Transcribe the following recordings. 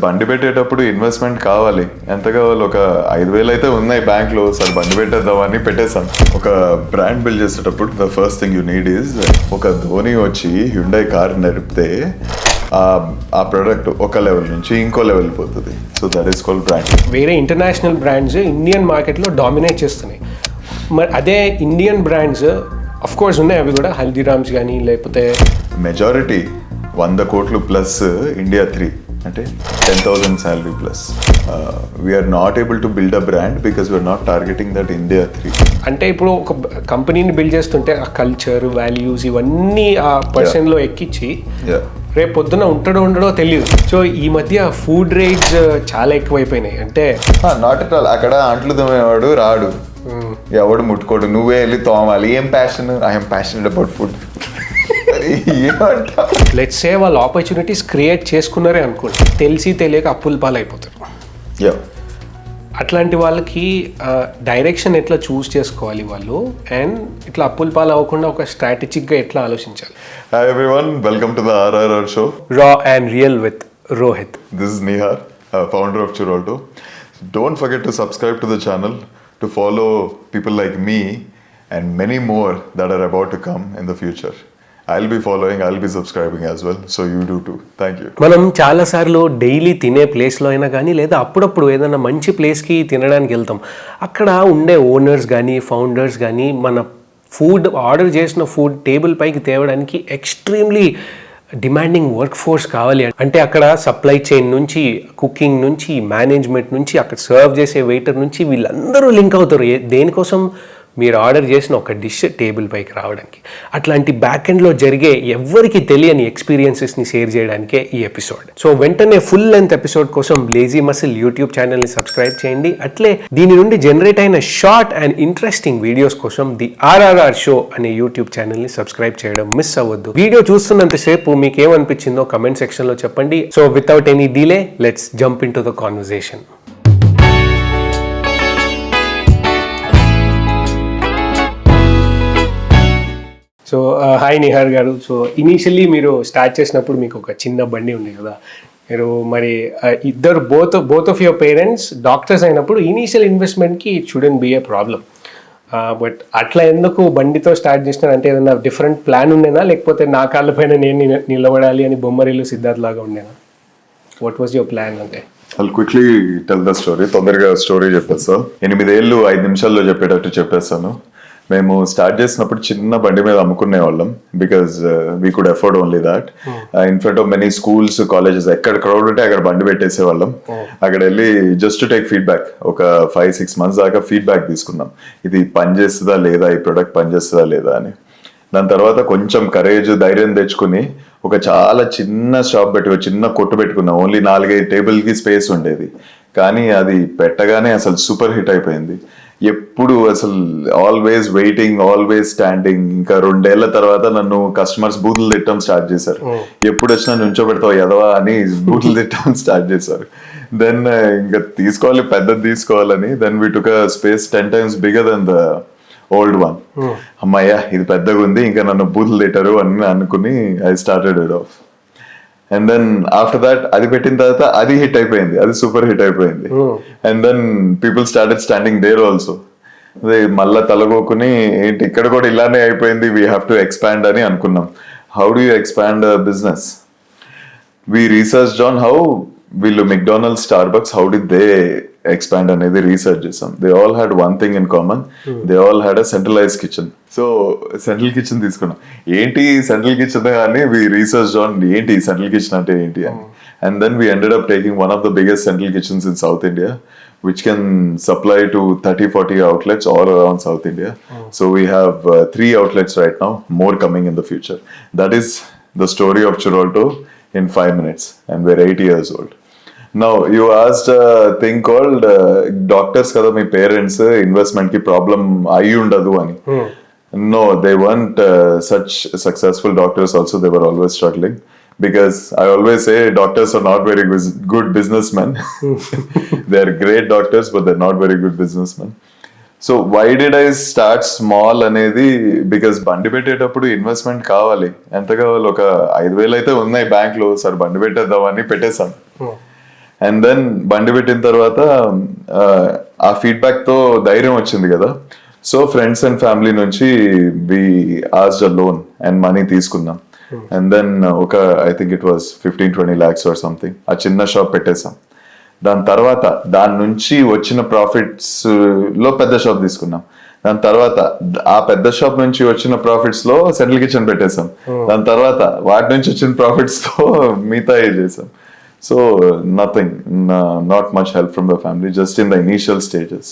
బండి పెట్టేటప్పుడు ఇన్వెస్ట్మెంట్ కావాలి. ఎంత కావాలి? ఒక 5,000 అయితే ఉన్నాయి బ్యాంక్లో. సార్ బండి పెట్టేద్దామని పెట్టేశాను. ఒక బ్రాండ్ బిల్డ్ చేసేటప్పుడు the first thing you need is ఒక ధోని వచ్చి హ్యుండై కార్ నడిపితే ఆ ప్రోడక్ట్ ఒక లెవెల్ నుంచి ఇంకో లెవెల్ పోతుంది. So that is called brand. వేరే ఇంటర్నేషనల్ బ్రాండ్స్ ఇండియన్ మార్కెట్లో డామినేట్ చేస్తున్నాయి. మరి అదే ఇండియన్ బ్రాండ్స్ అఫ్ కోర్స్ ఉన్నాయి, అవి కూడా హల్దీరామ్స్ కానీ లేకపోతే మెజారిటీ 100 కోట్లు ప్లస్ ఇండియా 3 అంటే 10,000 salary plus. We are not able to build a brand because we are not targeting that India 3. అంటే ఇప్పుడు ఒక కంపెనీని బిల్డ్ చేస్తుంటే ఆ కల్చర్ వాల్యూస్ ఇవన్నీ ఆ పర్సన్లో ఎక్కించి రేపు పొద్దున ఉండడో తెలియదు. సో ఈ మధ్య ఫుడ్ రేట్స్ చాలా ఎక్కువైపోయినాయి. అంటే నాట్ ఎట్ ఆల్. అక్కడ అంట్లు తోమేవాడు రాడు, ఎవడు ముట్టుకోడు, నువ్వే వెళ్ళి తోమాలి. ఏం passion? I'm passionate about food. Let's say వాళ్ళు ఆపర్చునిటీస్ క్రియేట్ చేసుకున్నారే అనుకోండి, తెలిసి తెలియక అప్పుల పాలైపోతారు. అట్లాంటి వాళ్ళకి డైరెక్షన్ ఎట్లా చూస్ చేసుకోవాలి వాళ్ళు, అండ్ ఇట్లా అప్పుల పాలు అవ్వకుండా ఒక స్ట్రాటజిక్గా ఎట్లా ఆలోచించాలి? Hi everyone, welcome to the RRR show. Raw and real with Rohit. This is Nihar, founder of Churalto. Don't forget to subscribe to the channel to follow people like me and many more that are about to come in the future. I'll be following, I'll be subscribing as well. So you do too. Thank you. మనం చాలాసార్లు daily తినే ప్లేస్లో అయినా కానీ లేదా అప్పుడప్పుడు ఏదైనా మంచి ప్లేస్కి తినడానికి వెళ్తాం. అక్కడ ఉండే ఓనర్స్ కానీ ఫౌండర్స్ కానీ మన ఫుడ్ ఆర్డర్ చేసిన ఫుడ్ టేబుల్ పైకి తేవడానికి ఎక్స్ట్రీమ్లీ డిమాండింగ్ వర్క్ ఫోర్స్ కావాలి. అంటే అక్కడ సప్లై చైన్ నుంచి, కుకింగ్ నుంచి, మేనేజ్మెంట్ నుంచి, అక్కడ సర్వ్ చేసే వెయిటర్ నుంచి వీళ్ళందరూ లింక్ అవుతారు. దేనికోసం? మీరు ఆర్డర్ చేసిన ఒక డిష్ టేబుల్ పైకి రావడానికి. అట్లాంటి బ్యాక్ ఎండ్లో జరిగే ఎవ్వరికి తెలియని ఎక్స్పీరియన్సెస్ని షేర్ చేయడానికే ఈ ఎపిసోడ్. సో వెంటనే ఫుల్ లెంత్ ఎపిసోడ్ కోసం లేజీ మసిల్ యూట్యూబ్ ఛానల్ని సబ్స్క్రైబ్ చేయండి. అట్లే దీని నుండి జనరేట్ అయిన షార్ట్ అండ్ ఇంట్రెస్టింగ్ వీడియోస్ కోసం ది ఆర్ఆర్ఆర్ షో అనే యూట్యూబ్ ఛానల్ని సబ్స్క్రైబ్ చేయడం మిస్ అవ్వద్దు. వీడియో చూస్తున్నంతసేపు మీకు ఏమనిపించిందో కమెంట్ సెక్షన్లో చెప్పండి. So without any delay let's jump in to the conversation. So hi Nihar garu. So initially మీరు స్టార్ట్ చేసినప్పుడు మీకు ఒక చిన్న బండి ఉంది కదా, మీరు మరి ఇద్దరు both of your parents doctors అయినప్పుడు ఇనీషియల్ ఇన్వెస్ట్మెంట్కి it shouldn't be a problem. But అట్లా ఎందుకు బండితో స్టార్ట్ చేసినారు? అంటే ఏదైనా డిఫరెంట్ ప్లాన్ ఉండేనా, లేకపోతే నా కాళ్ళ పైన నేను నిలబడాలి అని బొమ్మరిల్లు సిద్ధార్థ్ లాగా ఉండేనా? What was your plan? అంటే I'll quickly tell the story. తొందరగా స్టోరీ చెప్పేస్తా. 8 ఏళ్ళు 5 నిమిషాల్లో చెప్పేటట్టు చెప్పేస్తాను. మేము స్టార్ట్ చేసినప్పుడు చిన్న బండి మీద అమ్ముకునే వాళ్ళం, because we could afford only that. In front of many schools, colleges, ఎక్కడ క్రౌడ్ ఉంటే అక్కడ బండి పెట్టేసే వాళ్ళం. అక్కడ వెళ్ళి జస్ట్ టేక్ ఫీడ్బ్యాక్, ఒక 5-6 months దాకా ఫీడ్బ్యాక్ తీసుకున్నాం, ఇది పనిచేస్తుందా లేదా, ఈ ప్రొడక్ట్ పనిచేస్తుందా లేదా అని. దాని తర్వాత కొంచెం కరేజ్, ధైర్యం తెచ్చుకుని ఒక చాలా చిన్న షాప్ పెట్టి, ఒక చిన్న కొట్టు పెట్టుకున్నాం. ఓన్లీ 4-5 టేబుల్కి స్పేస్ ఉండేది, కానీ అది పెట్టగానే అసలు సూపర్ హిట్ అయిపోయింది. ఎప్పుడు అసలు ఆల్వేస్ వెయిటింగ్, ఆల్వేస్ స్టాండింగ్. ఇంకా 2 ఏళ్ల తర్వాత నన్ను కస్టమర్స్ బూతులు తిట్టడం స్టార్ట్ చేశారు. ఎప్పుడు వచ్చినా నుంచో పెడతావు ఎదవా అని బూతులు తిట్టడం స్టార్ట్ చేశారు. దెన్ ఇంకా తీసుకోవాలి, పెద్దది తీసుకోవాలని. Then we took space 10 times bigger than the old one. అమ్మాయ్యా ఇది పెద్దగా ఉంది, ఇంకా నన్ను బూతులు తిట్టారు అని అనుకుని I started it off. And then after that అది పెట్టిన తర్వాత అది హిట్ అయిపోయింది, అది సూపర్ హిట్ అయిపోయింది. And then people started standing there also. అదే మళ్ళా తలగోకుని ఏంటి ఇక్కడ కూడా ఇలానే అయిపోయింది, వీ హ్యావ్ టు ఎక్స్పాండ్ అని అనుకున్నాం. How do you expand business? We researched on how వీళ్ళు McDonald's, Starbucks, how did they expand అనేది రీసెర్చ్ చేసాం. They all had one thing in common, they all had a centralize kitchen. So central kitchen తీసుకున్నాం. ఏంటి central kitchen అని we research on ఏంటి central kitchen అంటే ఏంటి అని. And then we ended up taking one of the biggest central kitchens in south India, which can supply to 30-40 outlets all around South India. So we have 3 outlets right now, more coming in the future. That is the story of Churalto in 5 minutes, and we're 8 years old. Now you asked a thing called doctors kada my parents investment ki problem ayi undadu ani. No, they weren't such successful doctors also. They were always struggling, because I always say doctors are not very good businessmen. They are great doctors, but they're not very good businessmen. So why did I start small అనేది, because బండి పెట్టేటప్పుడు investment కావాలి. ఎంత కావాలి? ఒక 5,000 అయితే ఉన్నాయి బ్యాంక్లో. సార్ బండి పెట్టేద్దామని పెట్టేశాను. అండ్ దెన్ బండి పెట్టిన తర్వాత ఆ ఫీడ్బ్యాక్ తో ధైర్యం వచ్చింది కదా. సో ఫ్రెండ్స్ అండ్ ఫ్యామిలీ నుంచి we asked a loan and money తీసుకున్నాం. అండ్ దెన్ ఒక I think it was 15-20 lakhs or something ఆ చిన్న షాప్ పెట్టేసాం. దాని తర్వాత దాని నుంచి వచ్చిన ప్రాఫిట్స్ లో పెద్ద షాప్ తీసుకున్నాం. దాని తర్వాత ఆ పెద్ద షాప్ నుంచి వచ్చిన ప్రాఫిట్స్ లో సెంట్రల్ కిచెన్ పెట్టేసాం. దాని తర్వాత వాటి నుంచి వచ్చిన ప్రాఫిట్స్ తో మిగతా చేసాం. So nothing, not much help from the family, just in the initial stages.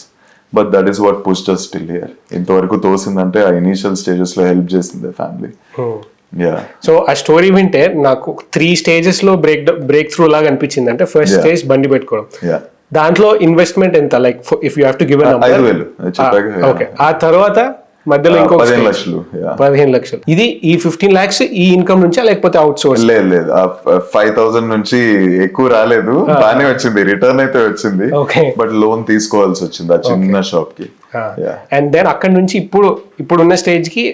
But that is what pushed us till here. ఇంతవరకు తోసిందంటే ఆ ఇనీషియల్ స్టేజెస్ లో హెల్ప్ చేసింది ఫ్యామిలీ. సో ఆ స్టోరీ వింటే నాకు 3 stages లో బ్రేక్ త్రూ లాగా అనిపించింది. అంటే ఫస్ట్ స్టేజ్ బండి పెట్టుకోవడం, దాంట్లో ఇన్వెస్ట్మెంట్ ఎంత, like if you have to give 5,000. Okay. ఆ తర్వాత మధ్యలో ఇంకో 15 లక్షలు. 15 లక్షలు. ఇది ఈ 15 lakhs ఈ ఇన్కమ్ నుంచా లేకపోతే అవుట్ సోర్స్? లేదు 5,000 నుంచి ఎక్కువ రాలేదు, బానే వచ్చింది, రిటర్న్ అయితే వచ్చింది. బట్ లోన్ తీసుకోవాల్సి వచ్చింది ఆ చిన్న షాప్ కి. అండ్ దెన్ అక్కడ నుంచి ఇప్పుడున్న స్టేజ్ కి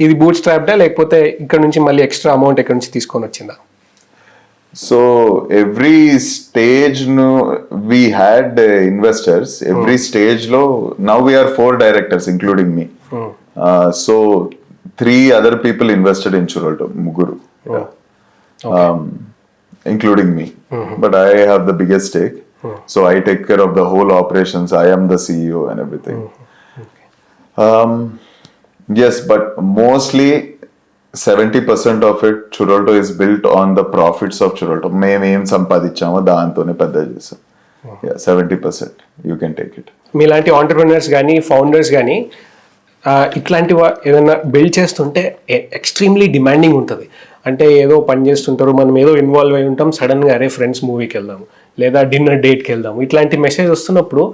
ఇది బూట్ స్ట్రాప్డా లేకపోతే ఇక్కడ నుంచి మళ్ళీ ఎక్స్ట్రా అమౌంట్ ఎక్కడ నుంచి తీసుకొని వచ్చిందా? So every stage we had investors. Every stage లో now we are 4 directors including me. So 3 other people invested in Churalto, muguru, including me. But I have the biggest stake. So I take care of the whole operations. I am the CEO and everything. Yes, but mostly 70% of it Churalto is built on the profits of Churalto. మేము ఏం సంపాదించామో దాంతోనే పెద్ద చేసాం. 70% you can take it. మీలాంటి entrepreneurs కానీ founders కానీ ఇట్లాంటి ఏదైనా బిల్డ్ చేస్తుంటే ఎక్స్ట్రీమ్లీ డిమాండింగ్ ఉంటుంది. అంటే ఏదో పని చేస్తుంటారు, మనం ఏదో ఇన్వాల్వ్ అయి ఉంటాం, సడన్గా అరే ఫ్రెండ్స్ మూవీకి వెళ్దాము లేదా డిన్నర్ డేట్కి వెళ్దాము, ఇట్లాంటి మెసేజ్ వస్తున్నప్పుడు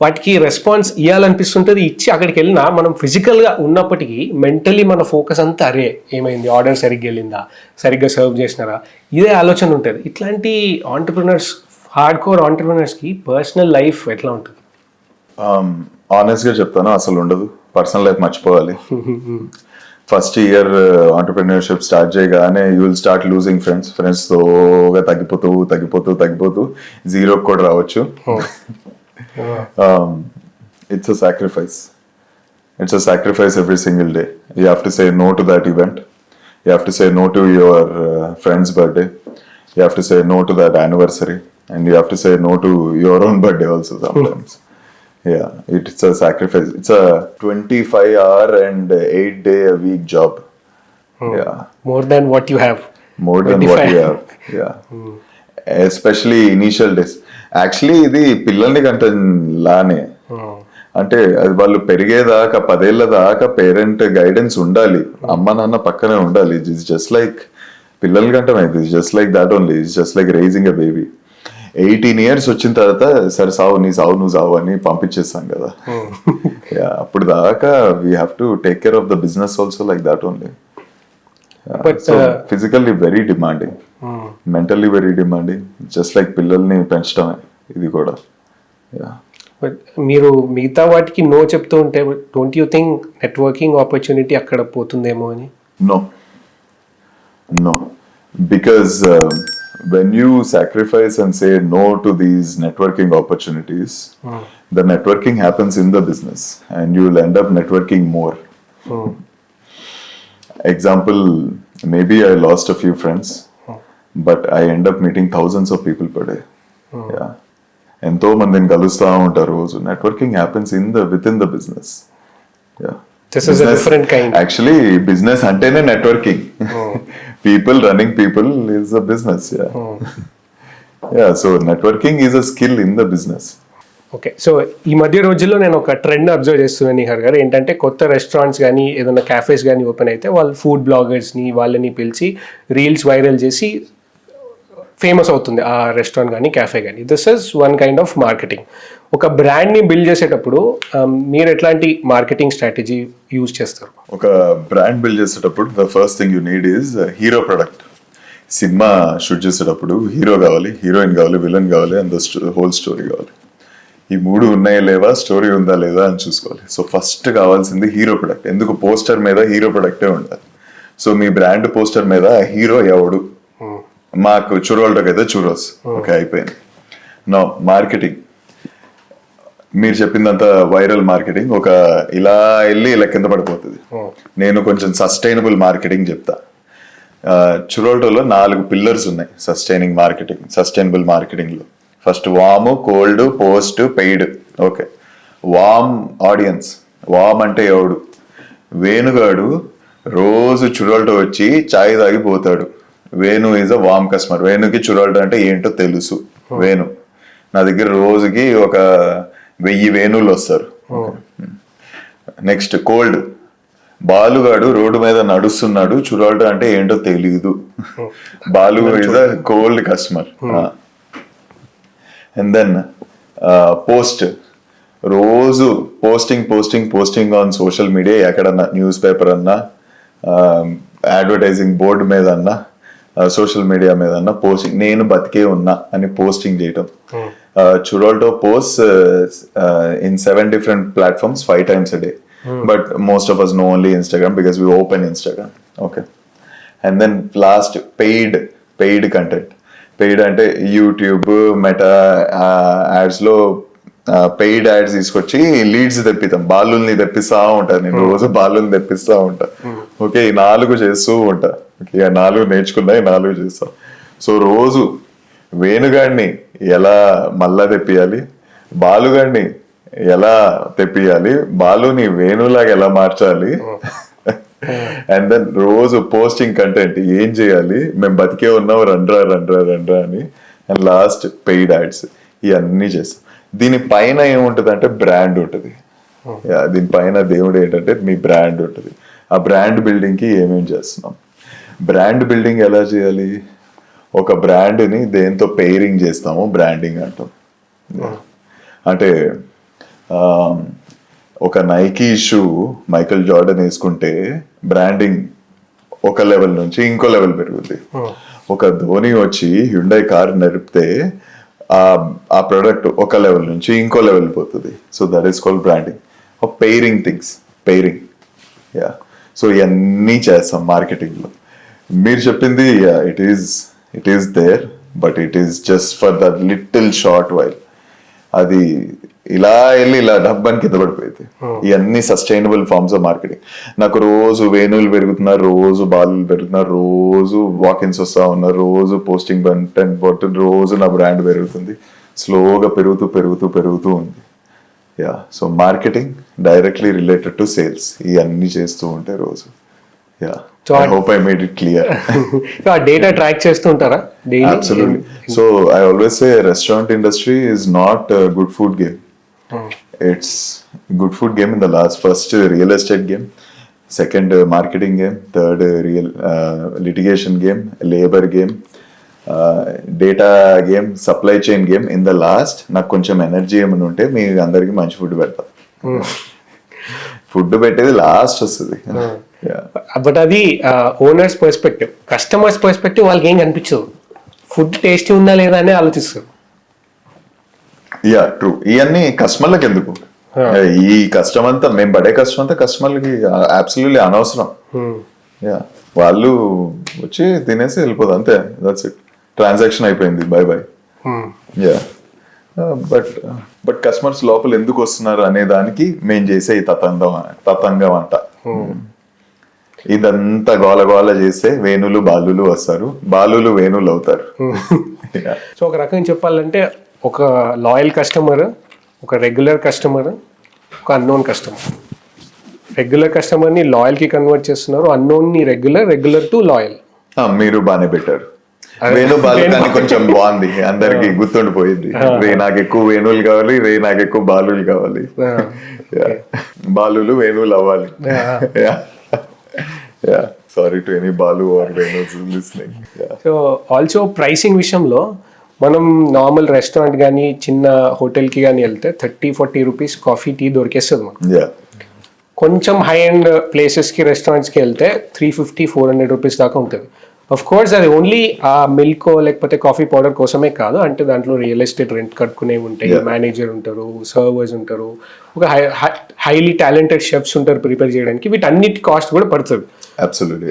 వాటికి రెస్పాన్స్ ఇవ్వాలనిపిస్తుంటుంది. ఇచ్చి అక్కడికి వెళ్ళినా మనం ఫిజికల్గా ఉన్నప్పటికీ మెంటలీ మన ఫోకస్ అంతా అరే ఏమైంది, ఆర్డర్ సరిగ్గా వెళ్ళిందా, సరిగ్గా సర్వ్ చేసినారా, ఇదే ఆలోచన ఉంటుంది. ఇట్లాంటి ఆంటర్ప్రినర్స్, హార్డ్ కోర్ ఆంటర్ప్రినర్స్కి పర్సనల్ లైఫ్ ఎట్లా ఉంటుంది? ఆనెస్ట్గా చెప్తాను, అసలు ఉండదు. పర్సనల్ లైఫ్ మర్చిపోవాలి. ఫస్ట్ ఇయర్ ఆంటర్ప్రినర్షిప్ స్టార్ట్ చేయగానే యూ విల్ స్టార్ట్ లూజింగ్ ఫ్రెండ్స్తో తగ్గిపోతూ 0 కూడా రావచ్చు. It's a sacrifice. It's a sacrifice every single day. You have to say no to that event. You have to say no to your friend's birthday. You have to say no to that anniversary. And you have to say no to your own birthday also sometimes. Yeah, it's a sacrifice. It's a 25-hour and 8-day a week job. Yeah. More than what you have. More than what you have. Yeah. Especially initial days. Actually ఇది పిల్లల్ని కంటే లానే, అంటే అది వాళ్ళు పెరిగేదాకా 10 ఏళ్ల దాకా parent guidance ఉండాలి, అమ్మ నాన్న పక్కనే ఉండాలి. ఇట్స్ జస్ట్ లైక్ పిల్లల కంటే it's just like that only. It's just like raising a baby. 18 years వచ్చిన తర్వాత సరే నువ్వు సావు అని పంపించేస్తాం కదా. అప్పుడు దాకా we have to take care of the business also like that only. Physically very demanding, mentally very demanding, just like పిల్లల్ని పెంచడమే ఇది కూడా. బట్ మీరు మిగతా వాటికి నో చెప్తూ ఉంటే don't you think networking opportunity అక్కడ పోతుందేమో అని? No because when you sacrifice and say no to these networking opportunities, the networking happens in the business and you will end up networking more. Example, maybe I lost a few friends, but I end up meeting thousands of people per day. Yeah, ఎంతో మందిని కలుస్తా ఉంటారు రోజు. Networking happens within the business. Yeah, this is a different kind. Actually, business అంటేనే networking. People running people is a business. Yeah, so networking is a skill in the business. Okay. So ఈ మధ్య రోజుల్లో నేను ఒక trend observe చేస్తున్నాను నిహార్ గారు. ఏంటంటే కొత్త రెస్టారెంట్స్ కానీ ఏదైనా క్యాఫేస్ కానీ ఓపెన్ అయితే వాళ్ళు ఫుడ్ బ్లాగర్స్ని వాళ్ళని పిలిచి రీల్స్ వైరల్ చేసి ఫేమస్ అవుతుంది ఆ రెస్టారెంట్ కానీ క్యాఫే కానీ. This is one kind of marketing. ఒక బ్రాండ్ని బిల్డ్ చేసేటప్పుడు మీరు ఎట్లాంటి మార్కెటింగ్ స్ట్రాటజీ యూజ్ చేస్తారు? ఒక బ్రాండ్ బిల్డ్ చేసేటప్పుడు the first thing you need is hero product. Cinema shoot చేసేటప్పుడు హీరో కావాలి, హీరోయిన్ కావాలి, విలన్ కావాలి, అండ్ హోల్ స్టోరీ కావాలి. ఈ 3 ఉన్నాయా లేవా, స్టోరీ ఉందా లేదా అని చూసుకోవాలి. సో ఫస్ట్ కావాల్సింది హీరో ప్రొడక్ట్. ఎందుకు పోస్టర్ మీద హీరో ప్రొడక్టే ఉండాలి. సో మీ బ్రాండ్ పోస్టర్ మీద హీరో ఎవడు, మాకు చురోల్టోకి అయితే చురోస్, ఓకే అయిపోయింది. No marketing. మీరు చెప్పిందంతా వైరల్ మార్కెటింగ్, ఒక ఇలా వెళ్ళి ఇలా కింద పడిపోతుంది. నేను కొంచెం సస్టైనబుల్ మార్కెటింగ్ చెప్తా. చురోల్టోలో 4 పిల్లర్స్ ఉన్నాయి సస్టైనబుల్ మార్కెటింగ్లో. First warm, cold, post, paid. Okay, warm audience. Warm అంటే ఎవడు? వేణుగాడు రోజు చురోల్టో వచ్చి చాయ్ తాగిపోతాడు. Venu is a warm customer. వేణుకి చురోల్టో అంటే ఏంటో తెలుసు. వేణు నా దగ్గర రోజుకి ఒక 1000 వేణువులు వస్తారు. Next cold. బాలుగాడు రోడ్డు మీద నడుస్తున్నాడు, చురోల్టో అంటే ఏంటో తెలియదు. Balu is a cold customer. And then post. రోజు పోస్టింగ్ ఆన్ సోషల్ మీడియా, ఎక్కడన్నా న్యూస్ పేపర్ అన్నా, అడ్వర్టైజింగ్ బోర్డు మీద అన్నా, సోషల్ మీడియా మీద అన్నా పోస్టింగ్, నేను బతికే ఉన్నా అని పోస్టింగ్ చేయటం. చురోల్టో post in 7 different platforms 5 times a day. But most of us know only Instagram because we open Instagram. Okay. And then last, paid content. Paid అంటే యూట్యూబ్, మెటా యాడ్స్ లో paid ads తీసుకొచ్చి leads తెప్పిస్తాం. బాలుల్ని తెప్పిస్తా ఉంటాను నేను, రోజు బాలుల్ని తెప్పిస్తా ఉంటా. Okay, ఈ 4 చేస్తూ ఉంటా. ఓకే, 4 నేర్చుకున్నా, ఈ 4 చేస్తా. సో రోజు వేణుగాడిని ఎలా మళ్ళా తెప్పియాలి, బాలుగాడిని ఎలా తెప్పియాలి, బాలుని వేణులాగా ఎలా మార్చాలి, అండ్ దెన్ రోజు పోస్టింగ్ కంటెంట్ ఏం చేయాలి, మేము బతికే ఉన్నాం రండ్రా అని, అండ్ లాస్ట్ పెయిడ్ యాడ్స్. ఇవన్నీ చేస్తాం. దీనిపైన ఏముంటుంది అంటే బ్రాండ్ ఉంటుంది. దీనిపైన దేవుడు ఏంటంటే మీ బ్రాండ్ ఉంటుంది. ఆ బ్రాండ్ బిల్డింగ్ కి ఏమేమి చేస్తున్నాం? బ్రాండ్ బిల్డింగ్ ఎలా చేయాలి? ఒక బ్రాండ్ని దేంతో పెయిరింగ్ చేస్తామో బ్రాండింగ్ అంటాం. అంటే ఒక నైకీ షూ మైకల్ జార్డన్ వేసుకుంటే బ్రాండింగ్ ఒక లెవెల్ నుంచి ఇంకో లెవెల్ పెరుగుద్ది. ఒక ధోని వచ్చి హ్యుండై కార్ నడిపితే ఆ ప్రోడక్ట్ ఒక లెవెల్ నుంచి ఇంకో లెవెల్ పోతుంది. So that is called branding. Pairing things, pairing. Yeah, so ఇవన్నీ చేస్తాం మార్కెటింగ్లో. మీరు చెప్పింది it is there, but it is just for the little short while. అది ఇలా వెళ్ళి ఇలా డబ్బాని కింద పడిపోయింది. ఇవన్నీ సస్టైనబుల్ ఫార్మ్స్ ఆఫ్ మార్కెటింగ్. నాకు రోజు వేణువులు పెరుగుతున్నారు, రోజు బాలులు పెరుగుతున్నారు, రోజు వాకిన్స్ వస్తా ఉన్నారు, రోజు పోస్టింగ్ కంటెంట్ పడుతుంది, రోజు నా బ్రాండ్ పెరుగుతుంది. స్లోగా పెరుగుతూ ఉంది. Yeah, so marketing directly related to sales. ఇవన్నీ చేస్తూ ఉంటే రోజు. Yeah, I hope I made it clear. Data track చేస్తూ ఉంటారా? Absolutely. So I always say restaurant industry is not a good food game. It's good food game in the last. First real estate game, second marketing game, third real litigation game, labor game, data game, supply chain game. In the last నాకు కొంచెం energy ఏమైనా ఉంటే మీ అందరికి మంచి food పెడతా. Food పెట్టేది last వస్తుంది. But అది ఓనర్స్ పర్స్పెక్టివ్. కస్టమర్స్ పర్స్పెక్టివ్ వాళ్ళకి ఏం కనిపించదు. ఫుడ్ టేస్టీ ఉందా లేదా అని ఆలోచిస్తారు. Yeah, true. ఇవన్నీ కస్టమర్లకు ఎందుకు? ఈ కష్టం అంతా మేము పడే కష్టం అంతా కస్టమర్లకి అబ్సల్యూట్లీ అనవసరం. యా, వాళ్ళు వచ్చి తినేసి వెళ్ళిపోదు, అంతే. That's it. ట్రాన్సాక్షన్ అయిపోయింది, by by. Yeah, but customers లోపల ఎందుకు వస్తున్నారు అనే దానికి మేము చేసే ఈ తతంగం అంట. ఇదంతా గోల చేస్తే వేణులు బాలులు వస్తారు, బాలులు వేణులు అవుతారు. సో ఒక రకంగా చెప్పాలంటే ఒక లాయల్ కస్టమర్, ఒక రెగ్యులర్ కస్టమర్, ఒక అన్నోన్ కస్టమర్. రెగ్యులర్ కస్టమర్ని లాయల్కి కన్వర్ట్ చేస్తున్నారు, అన్నోన్ని రెగ్యులర్ టు లాయల్. మీరు బాగానే పెట్టారు. వేణు బాలు కానీ కొంచెం బాగుంది, అందరికి గుర్తుండిపోయింది. నాకు ఎక్కువ వేణువులు కావాలి, నాకు ఎక్కువ బాలులు కావాలి. బాలులు వేణువులు అవ్వాలి. Sorry to any Balu or Venus listening. So also pricing విషయంలో మనం నార్మల్ రెస్టారెంట్ కానీ చిన్న హోటల్కి కానీ వెళ్తే 30-40 రూపీస్ కాఫీ టీ దొరికేస్తుంది మనకు. కొంచెం హై అండ్ ప్లేసెస్కి రెస్టారెంట్స్కి వెళ్తే 350-400 రూపీస్ దాకా ఉంటుంది. ఆఫ్ కోర్స్ అది ఓన్లీ ఆ మిల్క్ లేకపోతే కాఫీ పౌడర్ కోసమే కాదు, అంటే దాంట్లో రియల్ ఎస్టేట్ రెంట్ కట్టుకునేవి ఉంటాయి, మేనేజర్ ఉంటారు, సర్వర్స్ ఉంటారు, ఒక హైలీ టాలెంటెడ్ షెఫ్స్ ఉంటారు ప్రిపేర్ చేయడానికి, వీటన్నిటి కాస్ట్ కూడా పడుతుంది. అబ్సల్యూట్లీ.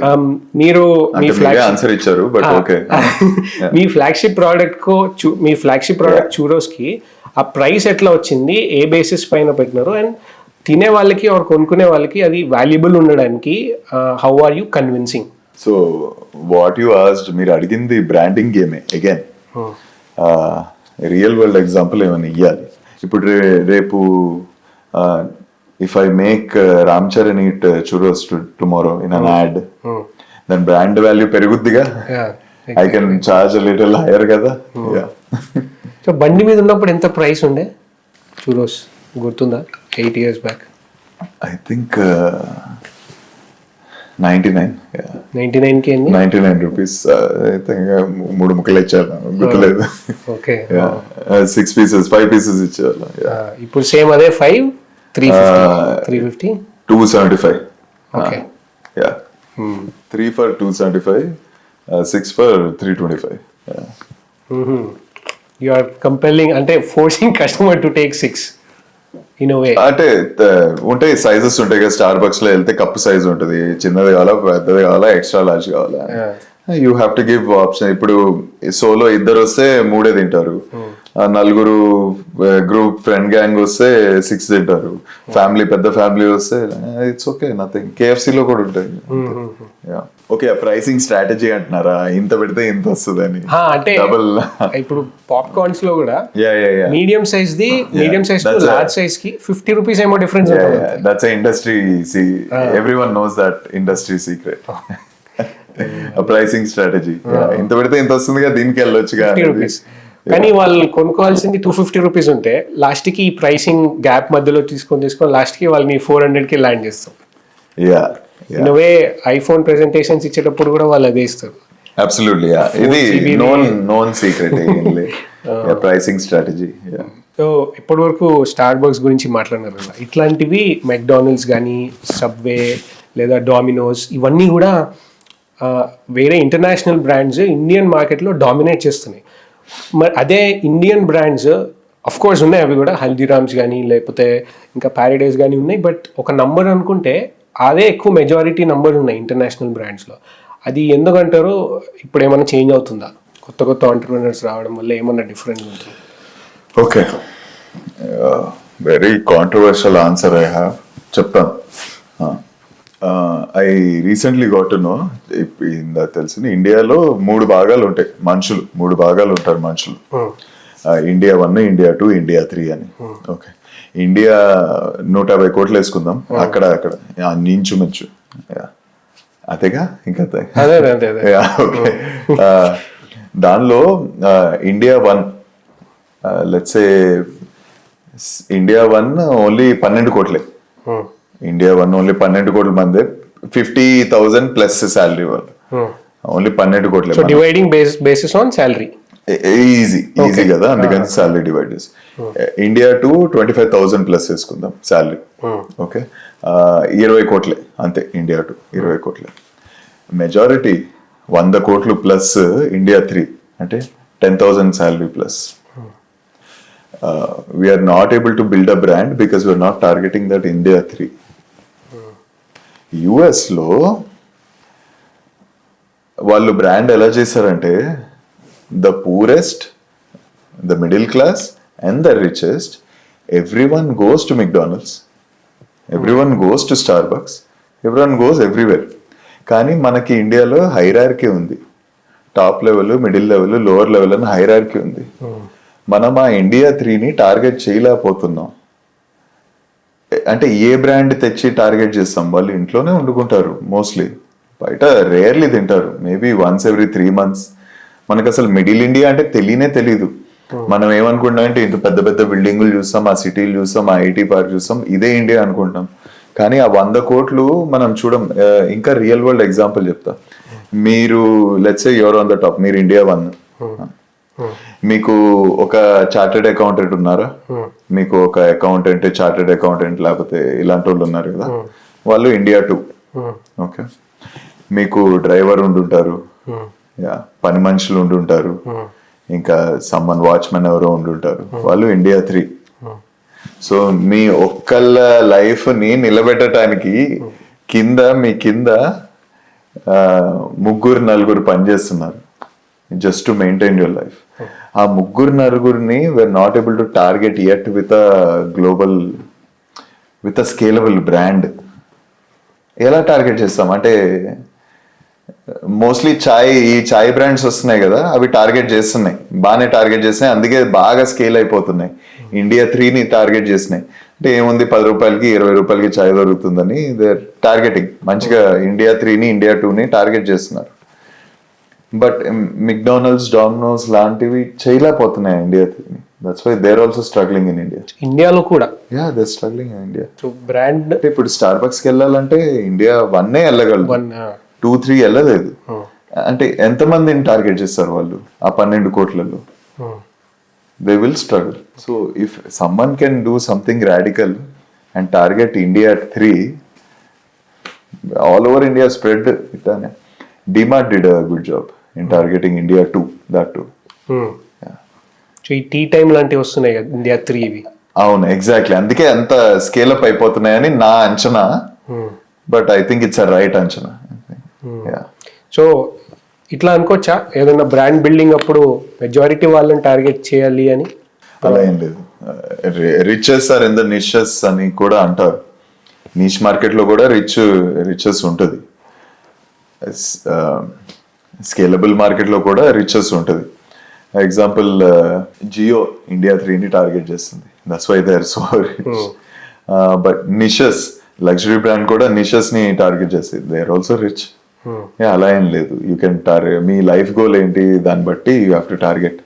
మీరు మీ ఆన్సర్ ఇచ్చారు, బట్ ఓకే. మీ ఫ్లాగ్షిప్ ప్రోడక్ట్ చూరోస్ కి ఆ ప్రైస్ ఎట్లా వచ్చింది, ఏ బేసిస్ పైన పెట్టినారు, అండ్ తినే వాళ్ళకి ఆర్ కొనుక్కునే వాళ్ళకి అది వాల్యుబుల్ ఉండడానికి how are you convincing? So what you asked, మీరు అడిగింది బ్రాండింగ్ గేమే అగైన్. రియల్ వరల్డ్ ఎగ్జాంపుల్ ఏమైనా ఇవ్వాలి. ఇప్పుడు రేపు if I make Ram Charan eat churros tomorrow in an ad, దాని బ్రాండ్ వాల్యూ పెరుగుద్దిగా. I can charge little higher కదా. సో బండి మీద ఉన్నప్పుడు ఎంత ప్రైస్ ఉండే చూరోస్ గుర్తుందా 8 years back? I think 99. 99కి 99 rupees. అయితే 3 ముక్కలు ఇచ్చారు, గుర్తులేదు. ఓకే. 6 pieces 5 pieces ఇచ్చారు. ఇప్పుడు సేమ్ అదే 5 350 275. Okay. Yeah 3 for 275, 6 for 325. You are compelling, అంటే forcing customer to take 6 in a way. అంటే ఉంటాయి సైజెస్ ఉంటాయి కదా. స్టార్ బక్స్ లో వెళ్తే కప్ సైజ్ ఉంటుంది, చిన్నది కావాలా, పెద్దది కావాలా, ఎక్స్ట్రా లార్జ్ కావాలా, you have to give option. ఇప్పుడు సోలో ఇద్దరు వస్తే 3 తింటారు, నలుగురు గ్రూప్ ఫ్రెండ్ గ్యాంగ్ వస్తే 6 తింటారు, ఫ్యామిలీ పెద్ద ఫ్యామిలీ వస్తే ఇట్స్ ఓకే, నథింగ్. KFC లో కూడా ఉంటాయి. ఓకే, ప్రైసింగ్ స్ట్రాటజీ అంటున్నారా, ఇంత పెడితే ఇంత వస్తుంది అని. అంటే డబుల్. ఇప్పుడు పాప్కార్న్స్ లో కూడా medium size to large size కి 50 రూపీస్ ఏమో డిఫరెన్స్ ఉంటుంది. That's industry, everyone knows that industry secret. Pricing strategy, ఇంత పెడితే ఇంత వస్తుందిగా, దీనికి వెళ్ళొచ్చు. 50 రూపీస్ కానీ వాళ్ళు కొనుక్కోవాల్సింది 250 రూపీస్ ఉంటే లాస్ట్ కి ఈ ప్రైసింగ్ గ్యాప్ మధ్యలో తీసుకొని లాస్ట్ కి వాళ్ళని 400కి ల్యాండ్ చేస్తాం. ఇన్ వే ఐఫోన్ ప్రెజెంటేషన్స్ ఇచ్చేటప్పుడు కూడా వాళ్ళు అదే ఇస్తారు. అబ్సల్యూట్లీ, ఇది known secret pricing strategy. So ఇప్పటి వరకు స్టార్ బక్స్ గురించి మాట్లాడినారు కదా, ఇట్లాంటివి మెక్డానల్డ్స్ కానీ, సబ్వే లేదా డామినోస్, ఇవన్నీ కూడా వేరే ఇంటర్నేషనల్ బ్రాండ్స్ ఇండియన్ మార్కెట్లో డామినేట్ చేస్తున్నాయి. మరి అదే ఇండియన్ బ్రాండ్స్ అఫ్ కోర్స్ ఉన్నాయి, అవి కూడా హల్దీరామ్స్ కానీ లేకపోతే ఇంకా ప్యారడైజ్ కానీ ఉన్నాయి, బట్ ఒక నంబర్ అనుకుంటే అదే ఎక్కువ మెజారిటీ నంబర్ ఉన్నాయి ఇంటర్నేషనల్ బ్రాండ్స్లో. అది ఎందుకంటారు? ఇప్పుడు ఏమైనా చేంజ్ అవుతుందా? కొత్త ఆంటర్‌ప్రెన్యూర్స్ రావడం వల్ల ఏమన్నా డిఫరెన్స్ ఉంటుంది? Okay, very controversial answer I have, చెప్తాను. I recently got to know, ఇందా తెలిసింది, ఇండియాలో 3 భాగాలు ఉంటాయి మనుషులు, 3 భాగాలు ఉంటారు మనుషులు. ఇండియా 1, ఇండియా 2, ఇండియా 3 అని. ఓకే, ఇండియా 150 కోట్లు వేసుకుందాం, అక్కడ ఇంచుమించు అదేగా, ఇంకా ఓకే. దానిలో India 1, let's say India 1 only 12 కోట్లే. ఇండియా 1 ఓన్లీ 12 కోట్ల మంది, 50,000 ప్లస్ శాలరీ వాళ్ళు, ఓన్లీ 12 కోట్లే. Dividing basis on salary easy కదా, అందుకని శాలరీ డివైడ్ చేసి. ఇండియా 2 25,000 ప్లస్ వేసుకుందాం శాలరీ. ఓకే, 20 కోట్లే అంతే. ఇండియా 2 20 కోట్లే. మెజారిటీ 100 కోట్లు ప్లస్ ఇండియా 3 అంటే 10,000 salary plus. We are not able to build a brand because we are not targeting that India 3. US లో వాళ్ళు బ్రాండ్ ఎలా చేశారంటే, the poorest, the middle class and the richest, everyone goes to McDonald's, everyone goes to Starbucks, everyone goes everywhere. కానీ మనకి ఇండియాలో hierarchy ఉంది, top level, middle level, lower level అని hierarchy ఉంది. మనం ఆ ఇండియా 3ని టార్గెట్ చేయలేకపోతున్నాం. అంటే ఏ బ్రాండ్ తెచ్చి టార్గెట్ చేస్తాం? వాళ్ళు ఇంట్లోనే వండుకుంటారు మోస్ట్లీ, బయట రేర్లీ తింటారు, మేబీ వన్స్ ఎవ్రీ 3 months. మనకు అసలు మిడిల్ ఇండియా అంటే తెలీదు. మనం ఏమనుకుంటాం అంటే ఇంత పెద్ద పెద్ద బిల్డింగులు చూస్తాం, ఆ సిటీలు చూస్తాం, ఆ IT పార్క్ చూస్తాం, ఇదే ఇండియా అనుకుంటాం. కానీ ఆ 100 కోట్లు మనం చూడం. ఇంకా రియల్ వరల్డ్ ఎగ్జాంపుల్ చెప్తా. మీరు let's say your on the top, మీరు ఇండియా 1, మీకు ఒక చార్టెడ్ అకౌంటెంట్ ఉన్నారా, మీకు ఒక అకౌంటెంట్, చార్టెడ్ అకౌంటెంట్ లేకపోతే ఇలాంటి వాళ్ళు ఉన్నారు కదా, వాళ్ళు ఇండియా 2. ఓకే, మీకు డ్రైవర్ ఉండుంటారు, యా, పని మనుషులు ఉండుంటారు, ఇంకా సమ్మన్ వాచ్మెన్ ఎవరో ఉండుంటారు, వాళ్ళు ఇండియా 3. సో మీ ఒక్కళ్ళ లైఫ్ ని నిలబెట్టడానికి మీ కింద 3-4 పనిచేస్తున్నారు just to maintain your life. ఆ 3-4 we are not able to target yet with a scalable brand. ఎలా టార్గెట్ చేస్తాం అంటే మోస్ట్లీ ఈ చాయ్ బ్రాండ్స్ వస్తున్నాయి కదా, అవి టార్గెట్ చేస్తున్నాయి, బాగానే టార్గెట్ చేస్తున్నాయి, అందుకే బాగా స్కేల్ అయిపోతున్నాయి. ఇండియా 3ని టార్గెట్ చేసినాయి అంటే ఏముంది, 10 రూపాయలకి 20 రూపాయలకి చాయ్ దొరుకుతుందని టార్గెటింగ్ మంచిగా ఇండియా 3ని ఇండియా 2ని టార్గెట్ చేస్తున్నారు. బట్ మెక్డానల్డ్స్, డామినోస్ లాంటివి చేయలేకపోతున్నాయి ఇండియా 3ని. That's why there also struggling in India. ఇండియాలో కూడా they struggling in India. So brand అంటే ఇప్పుడు స్టార్ బక్స్కి వెళ్ళాలంటే ఇండియా 1 వెళ్ళగలదు, 2-3 వెళ్ళలేదు. అంటే ఎంతమందిని టార్గెట్ చేస్తారు వాళ్ళు ఆ 12 కోట్లలో? They will struggle. So if someone can do something radical and target India at 3, all over India spread it. DMart did a good job in targeting India 2, that too. So ఈ tea time లాంటివి వస్తున్నాయి కదా India 3 ఇవి. అవును, exactly, అందుకే అంత scale up అయిపోతున్నాయని నా అంచనా. But I think it's a right అంచనా. సో ఇట్లా అనుకోవచ్చా ఏదైనా బ్రాండ్ బిల్డింగ్ అప్పుడు మెజారిటీ వాళ్ళని టార్గెట్ చేయాలి అని? అలా ఏం లేదు. రిచెస్ ఆర్ ఇన్ ద నిషెస్ అని కూడా అంటారు. నీష్ మార్కెట్ లో కూడా రిచెస్ ఉంటుంది, స్కేలబుల్ మార్కెట్ లో కూడా రిచెస్ ఉంటుంది. ఎగ్జాంపుల్ జియో ఇండియా 3ని టార్గెట్ చేస్తుంది, that's why they are so rich. But niches luxury brand కూడా నిషెస్ ని టార్గెట్ చేస్తుంది, దే ఆర్ ఆల్సో రిచ్. అలా ఏం లేదు. You can me life goal ఏంటి దాన్ని బట్టి యూ హ్యావ్ టు టార్గెట్.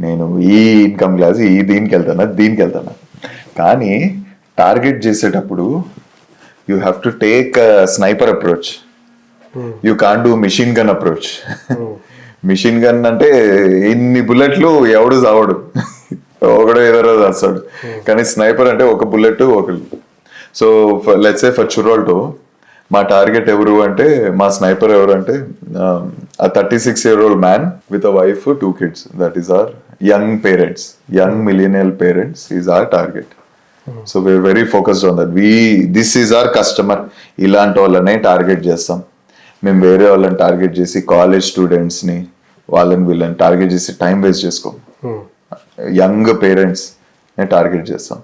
నేను ఈ ఇన్కమ్ క్లాస్ దీనికి వెళ్తానా, కానీ టార్గెట్ చేసేటప్పుడు you have to take sniper approach. You can't do machine gun approach. Machine gun అంటే ఇన్ని బుల్లెట్లు ఎవడు చావడు, ఒకడు ఎవరో చేస్తాడు. కానీ స్నైపర్ అంటే ఒక బుల్లెట్ ఒకళ్ళు. So let's say for Churolto మా టార్గెట్ ఎవరు అంటే, మా స్నైపర్ ఎవరు అంటే 36-year-old man with a wife 2 kids. That is our young millennial parents is our target. So we are very focused on that. This is our customer. ఇలాంటి వాళ్ళనే target చేస్తాం మేము. వేరే వాళ్ళని టార్గెట్ చేసి కాలేజ్ స్టూడెంట్స్ని వీళ్ళని టార్గెట్ చేసి టైం వేస్ట్ చేసుకోం. యంగ్ పేరెంట్స్ టార్గెట్ చేస్తాం.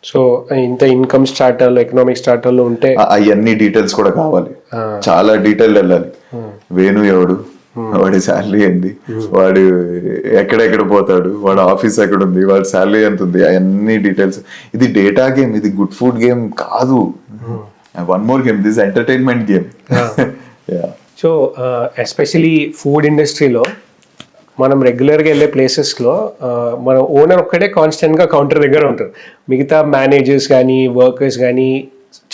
సో ఇంత ఇన్కమ్ స్టార్టర్లు, ఎకనామిక్ స్టార్టర్లు ఉంటే అవన్నీ డీటెయిల్స్ కూడా కావాలి, చాలా డీటెయిల్ వెళ్ళాలి. వేణు ఎవడు, వాడి శాలరీ ఏంది, వాడు ఎక్కడెక్కడ పోతాడు, వాడు ఆఫీస్ ఎక్కడ ఉంది, వాడి శాలరీ ఎంత ఉంది, అవన్నీ డీటెయిల్స్. ఇది డేటా గేమ్, ఇది గుడ్ ఫుడ్ గేమ్ కాదు. One more game, this entertainment game. So especially food ఇండస్ట్రీలో మనం రెగ్యులర్గా వెళ్ళే ప్లేసెస్లో మన ఓనర్ ఒక్కడే కాన్స్టెంట్గా కౌంటర్ దగ్గర ఉంటారు. మిగతా మేనేజర్స్ కానీ వర్కర్స్ కానీ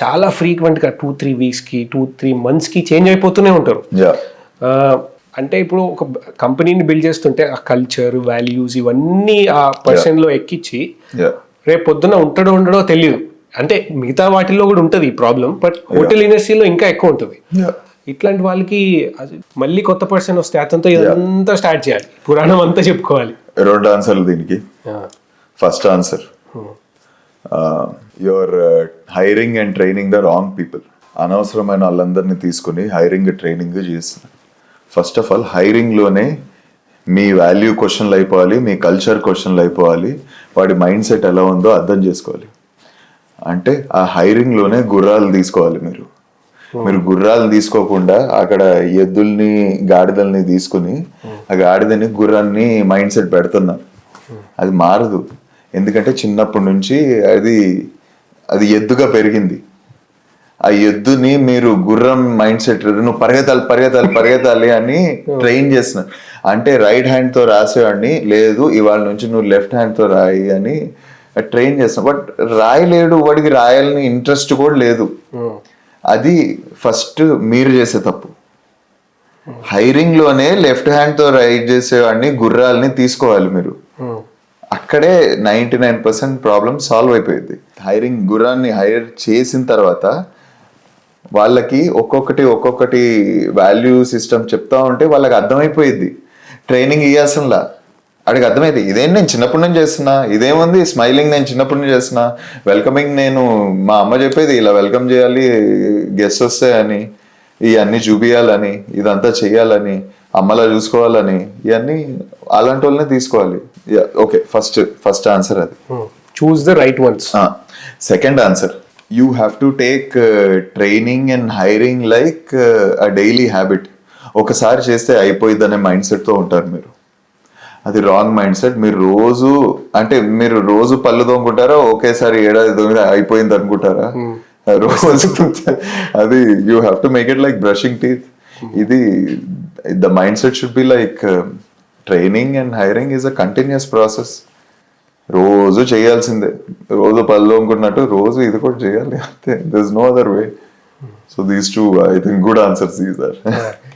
చాలా ఫ్రీక్వెంట్గా 2-3 వీక్స్కి 2-3 మంత్స్కి చేంజ్ అయిపోతూనే ఉంటారు. అంటే ఇప్పుడు ఒక కంపెనీని బిల్డ్ చేస్తుంటే ఆ కల్చర్, వాల్యూస్ ఇవన్నీ ఆ పర్సన్లో ఎక్కించి రేపు పొద్దున ఉండడో తెలియదు. అంటే మిగతా వాటిల్లో కూడా ఉంటుంది ఈ ప్రాబ్లం, బట్ హోటల్ ఇండస్ట్రీలో ఇంకా ఎక్కువ ఉంటుంది. ఇట్లాంటి వాళ్ళకి మళ్ళీ కొత్త పర్సన్ వస్తే అతనితో ఇదంతా స్టార్ట్ చేయాలి, పురాణం అంతా చెప్పుకోవాలి. 2 ఆన్సర్లు దీనికి. First answer, your hiring and training the wrong people. అనవసరమైన వాళ్ళందరినీ తీసుకుని హైరింగ్ ట్రైనింగ్ చేస్తున్నారు. ఫస్ట్ ఆఫ్ ఆల్ హైరింగ్లోనే మీ వాల్యూ క్వశ్చన్లు అయిపోవాలి, మీ కల్చర్ క్వశ్చన్లు అయిపోవాలి, వాడి మైండ్ సెట్ ఎలా ఉందో అర్థం చేసుకోవాలి. అంటే ఆ హైరింగ్లోనే గుర్రాలు తీసుకోవాలి. మీరు గుర్రాలు తీసుకోకుండా అక్కడ ఎద్దుల్ని, గాడిదల్ని తీసుకుని ఆ గాడిదని గుర్రాన్ని మైండ్ సెట్ పెడుతున్నారు. అది మారదు. ఎందుకంటే చిన్నప్పటి నుంచి అది ఎద్దుగా పెరిగింది. ఆ ఎద్దుని మీరు గుర్రం మైండ్ సెట్, నువ్వు పరిగెత్తాలి అని ట్రైన్ చేస్తున్నారు. అంటే రైట్ హ్యాండ్ తో రాసేవాడిని, లేదు ఇవాళ నుంచి నువ్వు లెఫ్ట్ హ్యాండ్ తో రాయి అని ట్రైన్ చేస్తున్నావు. బట్ రాయలేడు, వాడికి రాయాలని ఇంట్రెస్ట్ కూడా లేదు. అది ఫస్ట్ మీరు చేసే తప్పు. హైరింగ్ లోనే లెఫ్ట్ హ్యాండ్ తో రైడ్ చేసేవాడిని, గుర్రాలని తీసుకోవాలి మీరు. అక్కడే 99% ప్రాబ్లం సాల్వ్ అయిపోయింది. గుర్రాన్ని హైర్ చేసిన తర్వాత వాళ్ళకి ఒక్కొక్కటి వాల్యూ సిస్టమ్ చెప్తా ఉంటే వాళ్ళకి అర్థమైపోయింది. ట్రైనింగ్ ఇవ్వాల్సింలా అడిగి అర్థమైంది. ఇదేం నేను చిన్నప్పటి నుంచి చేస్తున్నా, ఇదేముంది స్మైలింగ్ నేను చిన్నప్పటి నుంచి చేస్తున్నా, వెల్కమింగ్ నేను మా అమ్మ చెప్పేది ఇలా వెల్కమ్ చేయాలి గెస్ట్ వస్తే అని, ఇవన్నీ చూపియాలని, ఇదంతా చెయ్యాలని, అమ్మలా చూసుకోవాలని, ఇవన్నీ అలాంటి వాళ్ళనే తీసుకోవాలి. ఓకే, ఫస్ట్ ఆన్సర్ అది. Choose the right once. Second answer, you have to take training and hiring like a daily habit. ఒకసారి చేస్తే అయిపోయింది అనే మైండ్ సెట్తో ఉంటారు మీరు. అది రాంగ్ మైండ్ సెట్. మీరు రోజు పళ్ళు తోముకుంటారా, ఒకేసారి ఏడాది తోమితే అయిపోయింది అనుకుంటారా? రోజు అది you have to make it like brushing teeth. ఇది the mind set should be like training and hiring is a continuous process. రోజు చేయాల్సిందే. రోజు పళ్ళు తోముకున్నట్టు రోజు ఇది కూడా చేయాలి, అంతే. This no other way. So these two I think good answers these are.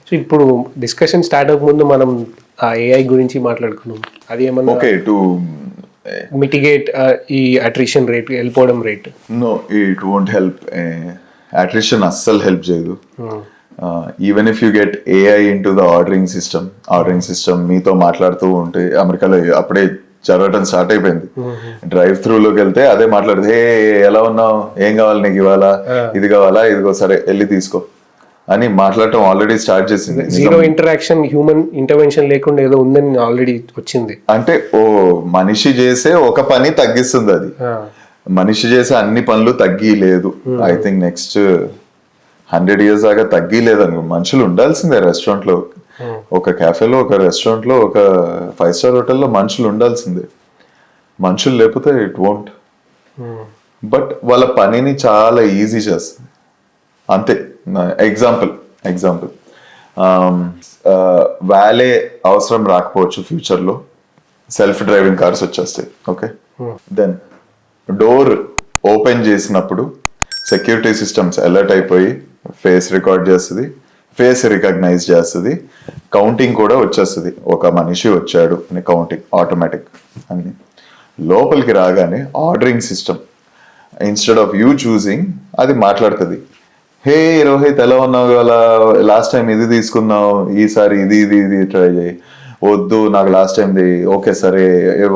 So ఇప్పుడు డిస్కషన్ స్టార్ట్ అవ్వక ముందు మనం ఆ ఏఐ గురించి మాట్లాడుకున్నాం. అది ఏమన్నా ఓకే టు మిటిగేట్ ఈ అట్రిషన్ రేట్, వెళ్ళిపోవడం rate? No, it won't help. Attrition అస్సలు హెల్ప్ చేయదు. Even if you get AI in to the ordering system మీతో మాట్లాడుతూ ఉంటే, అమెరికాలో అప్పుడే చదవటం స్టార్ట్ అయిపోయింది. డ్రైవ్ త్రూలోకి వెళ్తే అదే మాట్లాడుతుంది. హే ఎలా ఉన్నావు, ఏం కావాలి నీకు, ఇవాళ ఇది కావాలా, ఇదిగో సరే వెళ్ళి తీసుకో అని మాట్లాడటం ఆల్రెడీ స్టార్ట్ చేసింది. జీరో ఇంటరాక్షన్, హ్యూమన్ ఇంటర్వెన్షన్ లేకుండా ఏదో ఉందని ఆల్రెడీ వచ్చింది. అంటే మనిషి చేసే ఒక పని తగ్గిస్తుంది అది. మనిషి చేసే అన్ని పనులు తగ్గిలేదు. ఐ థింక్ నెక్స్ట్ 100 years దాకా తగ్గిలేదు అనుకో. మనుషులు ఉండాల్సిందే రెస్టారెంట్ లో, ఒక క్యాఫేలో, ఒక రెస్టారెంట్ లో, ఒక 5-star హోటల్లో మనుషులు ఉండాల్సిందే. మనుషులు లేకపోతే ఇట్ వోంట్. బట్ వాళ్ళ పనిని చాలా ఈజీ చేస్తుంది, అంతే. ఎగ్జాంపుల్ వ్యాలే అవసరం రాకపోవచ్చు ఫ్యూచర్లో, సెల్ఫ్ డ్రైవింగ్ కార్స్ వచ్చేస్తాయి. ఓకే, దెన్ డోర్ ఓపెన్ చేసినప్పుడు సెక్యూరిటీ సిస్టమ్స్ అలర్ట్ అయిపోయి ఫేస్ రికార్డ్ చేస్తుంది, ఫేస్ రికగ్నైజ్ చేస్తుంది, కౌంటింగ్ కూడా వచ్చేస్తుంది. ఒక మనిషి వచ్చాడు అని కౌంటింగ్ ఆటోమేటిక్ అన్ని. లోపలికి రాగానే ordering system instead of you choosing అది మాట్లాడుతుంది. హే రోహిత్ ఎలా ఉన్నావు, అలా లాస్ట్ టైం ఇది తీసుకున్నావు, ఈసారి ఇది ట్రై చేయి. వద్దు నాకు లాస్ట్ టైంది, ఓకే సరే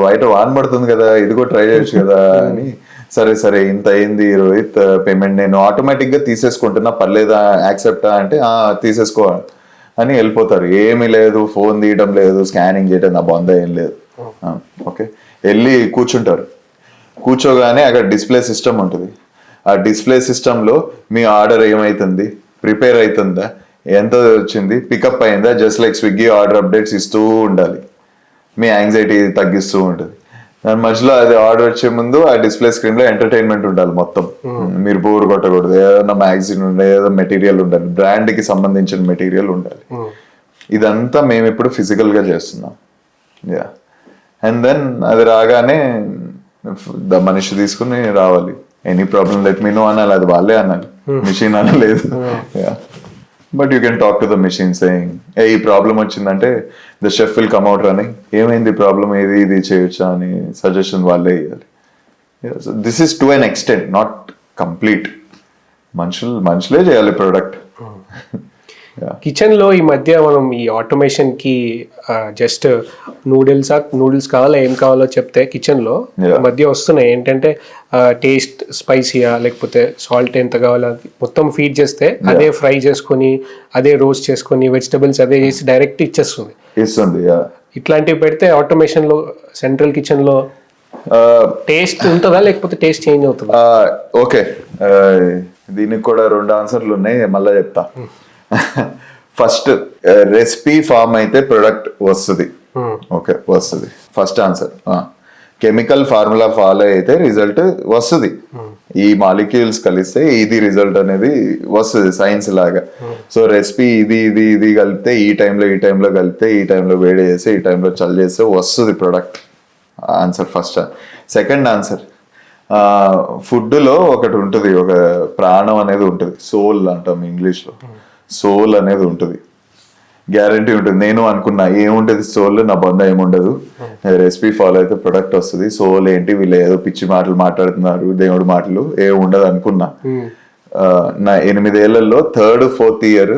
బయట వాన్ పడుతుంది కదా, ఇది కూడా ట్రై చేయొచ్చు కదా అని. సరే ఇంత అయింది రోహిత్, పేమెంట్ నేను ఆటోమేటిక్ గా తీసేసుకుంటున్నా, పర్లేదా, యాక్సెప్టా అంటే తీసేసుకో అని వెళ్ళిపోతారు. ఏమీ లేదు, ఫోన్ తీయడం లేదు, స్కానింగ్ చేయడం, నా బొంద ఏం లేదు. ఓకే, వెళ్ళి కూర్చుంటారు. కూర్చోగానే అక్కడ డిస్ప్లే సిస్టమ్ ఉంటుంది. ఆ డిస్ప్లే సిస్టంలో మీ ఆర్డర్ ఏమైతుంది, ప్రిపేర్ అవుతుందా, ఎంత వచ్చింది, పికప్ అయిందా, just like Swiggy order updates ఇస్తూ ఉండాలి. మీ యాంగ్జైటీ తగ్గిస్తూ ఉంటుంది. దాని మధ్యలో అది ఆర్డర్ వచ్చే ముందు ఆ డిస్ప్లే స్క్రీన్ లో ఎంటర్టైన్మెంట్ ఉండాలి మొత్తం. మీరు బోర్ కొట్టకూడదు, ఏదైనా మ్యాగజైన్ ఉండాలి, ఏదైనా మెటీరియల్ ఉండాలి, బ్రాండ్ కి సంబంధించిన మెటీరియల్ ఉండాలి. ఇదంతా మేము ఇప్పుడు ఫిజికల్ గా చేస్తున్నాం. యా, అండ్ దెన్ అది రాగానే మనిషి తీసుకుని రావాలి. Any problem let me know అనాలి, అది వాళ్ళే అనాలి, మిషన్ అనలేదు. But you can talk to the machine saying ఈ ప్రాబ్లం వచ్చిందంటే the chef will come out running, ఏమైంది ప్రాబ్లం, ఇది చేయొచ్చా అని సజెషన్ వాళ్ళే ఇవ్వాలి. This is to an extent, not complete. మనుషులే చేయాలి ప్రోడక్ట్. కిచెన్ లో ఈ మధ్య మనం ఈ ఆటోమేషన్ కి జస్ట్ నూడిల్స్ కావాలా, ఏం కావాలో చెప్తే కిచెన్ లో మధ్య వస్తున్నాయి. ఏంటంటే టేస్ట్ స్పైసీయా, లేకపోతే సాల్ట్ ఎంత కావాలా మొత్తం ఫీడ్ చేస్తే అదే ఫ్రై చేసుకొని, అదే రోస్ట్ చేసుకొని, వెజిటబుల్స్ అదే చేసి డైరెక్ట్ ఇచ్చేస్తుంది. ఇట్లాంటివి పెడితే ఆటోమేషన్ లో సెంట్రల్ కిచెన్ లో టేస్ట్ ఉంటుందా, లేకపోతే టేస్ట్ చేంజ్ అవుతుందా? ఓకే, దీనికి కూడా 2 ఆన్సర్లు ఉన్నాయి, మళ్ళా చెప్తా. ఫస్ట్, రెసిపీ ఫామ్ అయితే ప్రొడక్ట్ వస్తుంది. ఓకే, వస్తుంది. First answer. Chemical formula follow అయితే రిజల్ట్ వస్తుంది. ఈ మాలిక్యూల్స్ కలిస్తే ఇది రిజల్ట్ అనేది వస్తుంది సైన్స్ లాగా. సో రెసిపీ ఇది కలిపితే ఈ టైంలో కలిపితే ఈ టైంలో వేడి చేస్తే ఈ టైంలో చల్ చేస్తే వస్తుంది product. Answer first. Second answer, ఫుడ్లో ఒకటి ఉంటుంది, ఒక ప్రాణం అనేది ఉంటుంది, సోల్ అంటాం ఇంగ్లీష్లో. సోల్ అనేది ఉంటుంది, గ్యారంటీ ఉంటుంది. నేను అనుకున్నా ఏముంటుంది సోల్, నా బంధ ఏముండదు, రెసిపీ ఫాలో అయితే ప్రొడక్ట్ వస్తుంది. సోల్ ఏంటి, వీళ్ళు ఏదో పిచ్చి మాటలు మాట్లాడుతున్నారు, దేవుడి మాటలు, ఏముండదు అనుకున్నా. నా 8 ఏళ్లలో 3rd 4th ఇయర్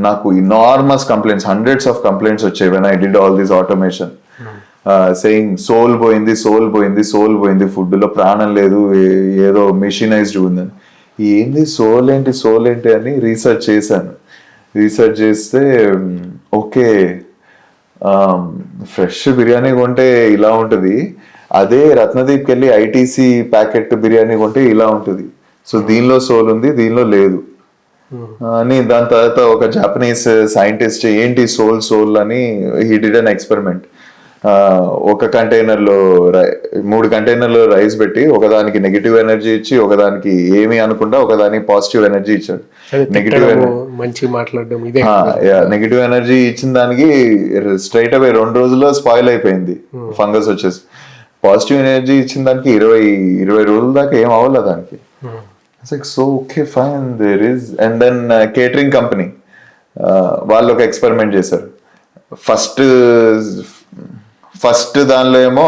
నాకు enormous complaints, hundreds of complaints వచ్చాయి when I did all this automation, saying soul పోయింది, సోల్ పోయింది, సోల్ పోయింది, ఫుడ్ లో ప్రాణం లేదు, ఏదో మెషినైజ్డ్ ఉందని. ఏంది సోల్ ఏంటి, సోల్ ఏంటి అని రీసెర్చ్ చేశాను. రీసెర్చ్ చేస్తే ఓకే, ఫ్రెష్ బిర్యానీ కొంటే ఇలా ఉంటుంది, అదే రత్నదీప్కి వెళ్ళి ఐటీసీ ప్యాకెట్ బిర్యానీ కొంటే ఇలా ఉంటుంది. సో దీనిలో సోల్ ఉంది, దీనిలో లేదు అని. దాని తర్వాత ఒక జాపనీస్ సైంటిస్ట్ ఏంటి సోల్ సోల్ అని హీ డిడ్ అన్ ఎక్స్పెరిమెంట్. ఒక కంటైనర్లో 3 కంటైనర్లో రైస్ పెట్టి ఒకదానికి నెగిటివ్ ఎనర్జీ ఇచ్చి, ఒకదానికి ఏమీ అనకుండా ఒకదానికి పాజిటివ్ ఎనర్జీ ఇచ్చాడు. నెగిటివ్ ఎనర్జీ ఇచ్చిన దానికి స్ట్రైట్ అవే 2 రోజుల్లో స్పాయిల్ అయిపోయింది, ఫంగస్ వచ్చేసి. పాజిటివ్ ఎనర్జీ ఇచ్చిన దానికి 20 రోజుల దాకా ఏం అవ్వలేదు దానికి. So okay fine, there is. And then catering company వాళ్ళు ఒక ఎక్స్పెరిమెంట్ చేశారు. ఫస్ట్ దానిలో ఏమో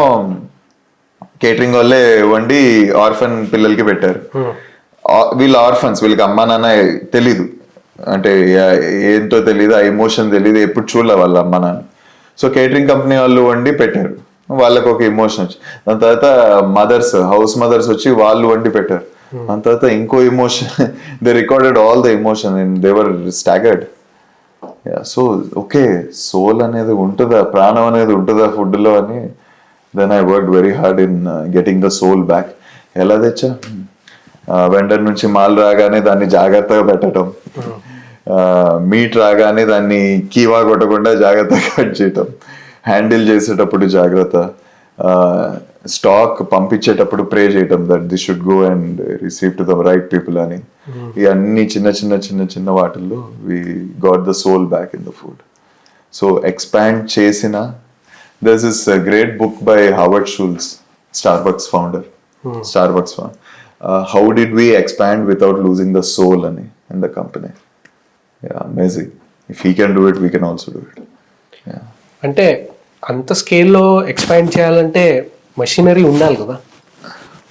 కేటరింగ్ వాళ్ళే వండి ఆర్ఫన్ పిల్లలకి పెట్టారు. వీళ్ళు ఆర్ఫన్స్, వీళ్ళకి అమ్మా నాన్న తెలీదు, అంటే ఏంటో తెలీదు, ఆ ఎమోషన్ తెలీదు, ఎప్పుడు చూడలే వాళ్ళ అమ్మా నాన్న. సో కేటరింగ్ కంపెనీ వాళ్ళు వండి పెట్టారు, వాళ్ళకి ఒక ఎమోషన్ వచ్చి. దాని తర్వాత మదర్స్, హౌస్ మదర్స్ వచ్చి వాళ్ళు వండి పెట్టారు. దాని తర్వాత ఇంకో emotion, they recorded all the emotion and they were staggered. So okay, soul అనేది ఉంటుందా, ప్రాణం అనేది ఉంటుందా ఫుడ్ లో అని. Then I work very hard in getting the soul back. ఎలా తెచ్చా, వెండర్ నుంచి మాల్ రాగానే దాన్ని జాగ్రత్తగా పెట్టడం, మీట్ రాగానే దాన్ని కీవా కొట్టకుండా జాగ్రత్తగా కట్ చేయటం, హ్యాండిల్ చేసేటప్పుడు జాగ్రత్త, స్టాక్ పంపించేటప్పుడు ప్రే చేయటం that this should go and receive to the right people అని. ఇవన్నీ చిన్న వాటిల్లో we got the soul back in the food. So expand చేసిన, this is great book by Howard Schultz, Starbucks founder. How did we expand without losing the soul అని in the company. Amazing. If he can do it, we can also do it. అంటే అంత స్కేల్లో expand చేయాలంటే machinery ఉండాలి కదా.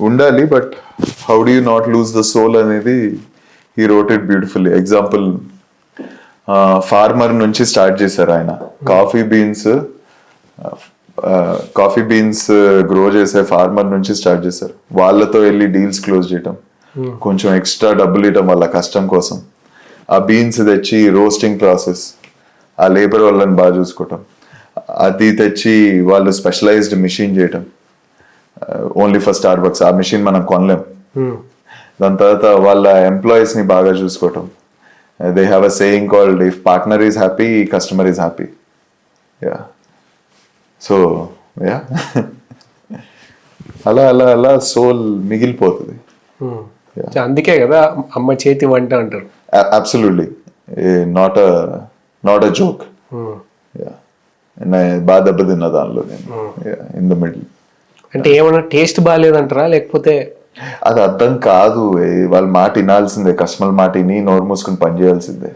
ఉండాలి, but how do you not lose the soul అనేది he wrote it beautifully. Example, farmer నుంచి స్టార్ట్ చేశారు ఆయన. కాఫీ బీన్స్ గ్రో చేసే ఫార్మర్ నుంచి స్టార్ట్ చేశారు. వాళ్ళతో వెళ్ళి డీల్స్ క్లోజ్ చేయటం, కొంచెం ఎక్స్ట్రా డబ్బులు ఇవ్వటం వాళ్ళ కష్టం కోసం, ఆ బీన్స్ తెచ్చి రోస్టింగ్ ప్రాసెస్, ఆ లేబర్ వాళ్ళని బాగా చూసుకోవటం, అది తెచ్చి వాళ్ళు స్పెషలైజ్డ్ మిషన్ చేయటం ఓన్లీ ఫర్ స్టార్బక్స్. ఆ మిషన్ మనం కొనలేం. దాని తర్వాత వాళ్ళ ఎంప్లాయీస్ ని బాగా చూసుకోవటం. They have a saying called, if partner is happy, customer is happy. Yeah, so yeah, అలా సోల్ మిగిలిపోతుంది. అందుకే కదా అమ్మ చేతి వంట అంటారు. Absolutely, not a joke. బాగా దెబ్బతిన్నా దానిలో నేను, ఇన్ ద మిడిల్. అంటే ఏమన్నా టేస్ట్ బాగాలేదంటారా, లేకపోతే అది అర్థం కాదు. వాళ్ళ మాట వినాల్సిందే, కస్టమర్ మాట విని నోరు మూసుకుని పని చేయాల్సిందే.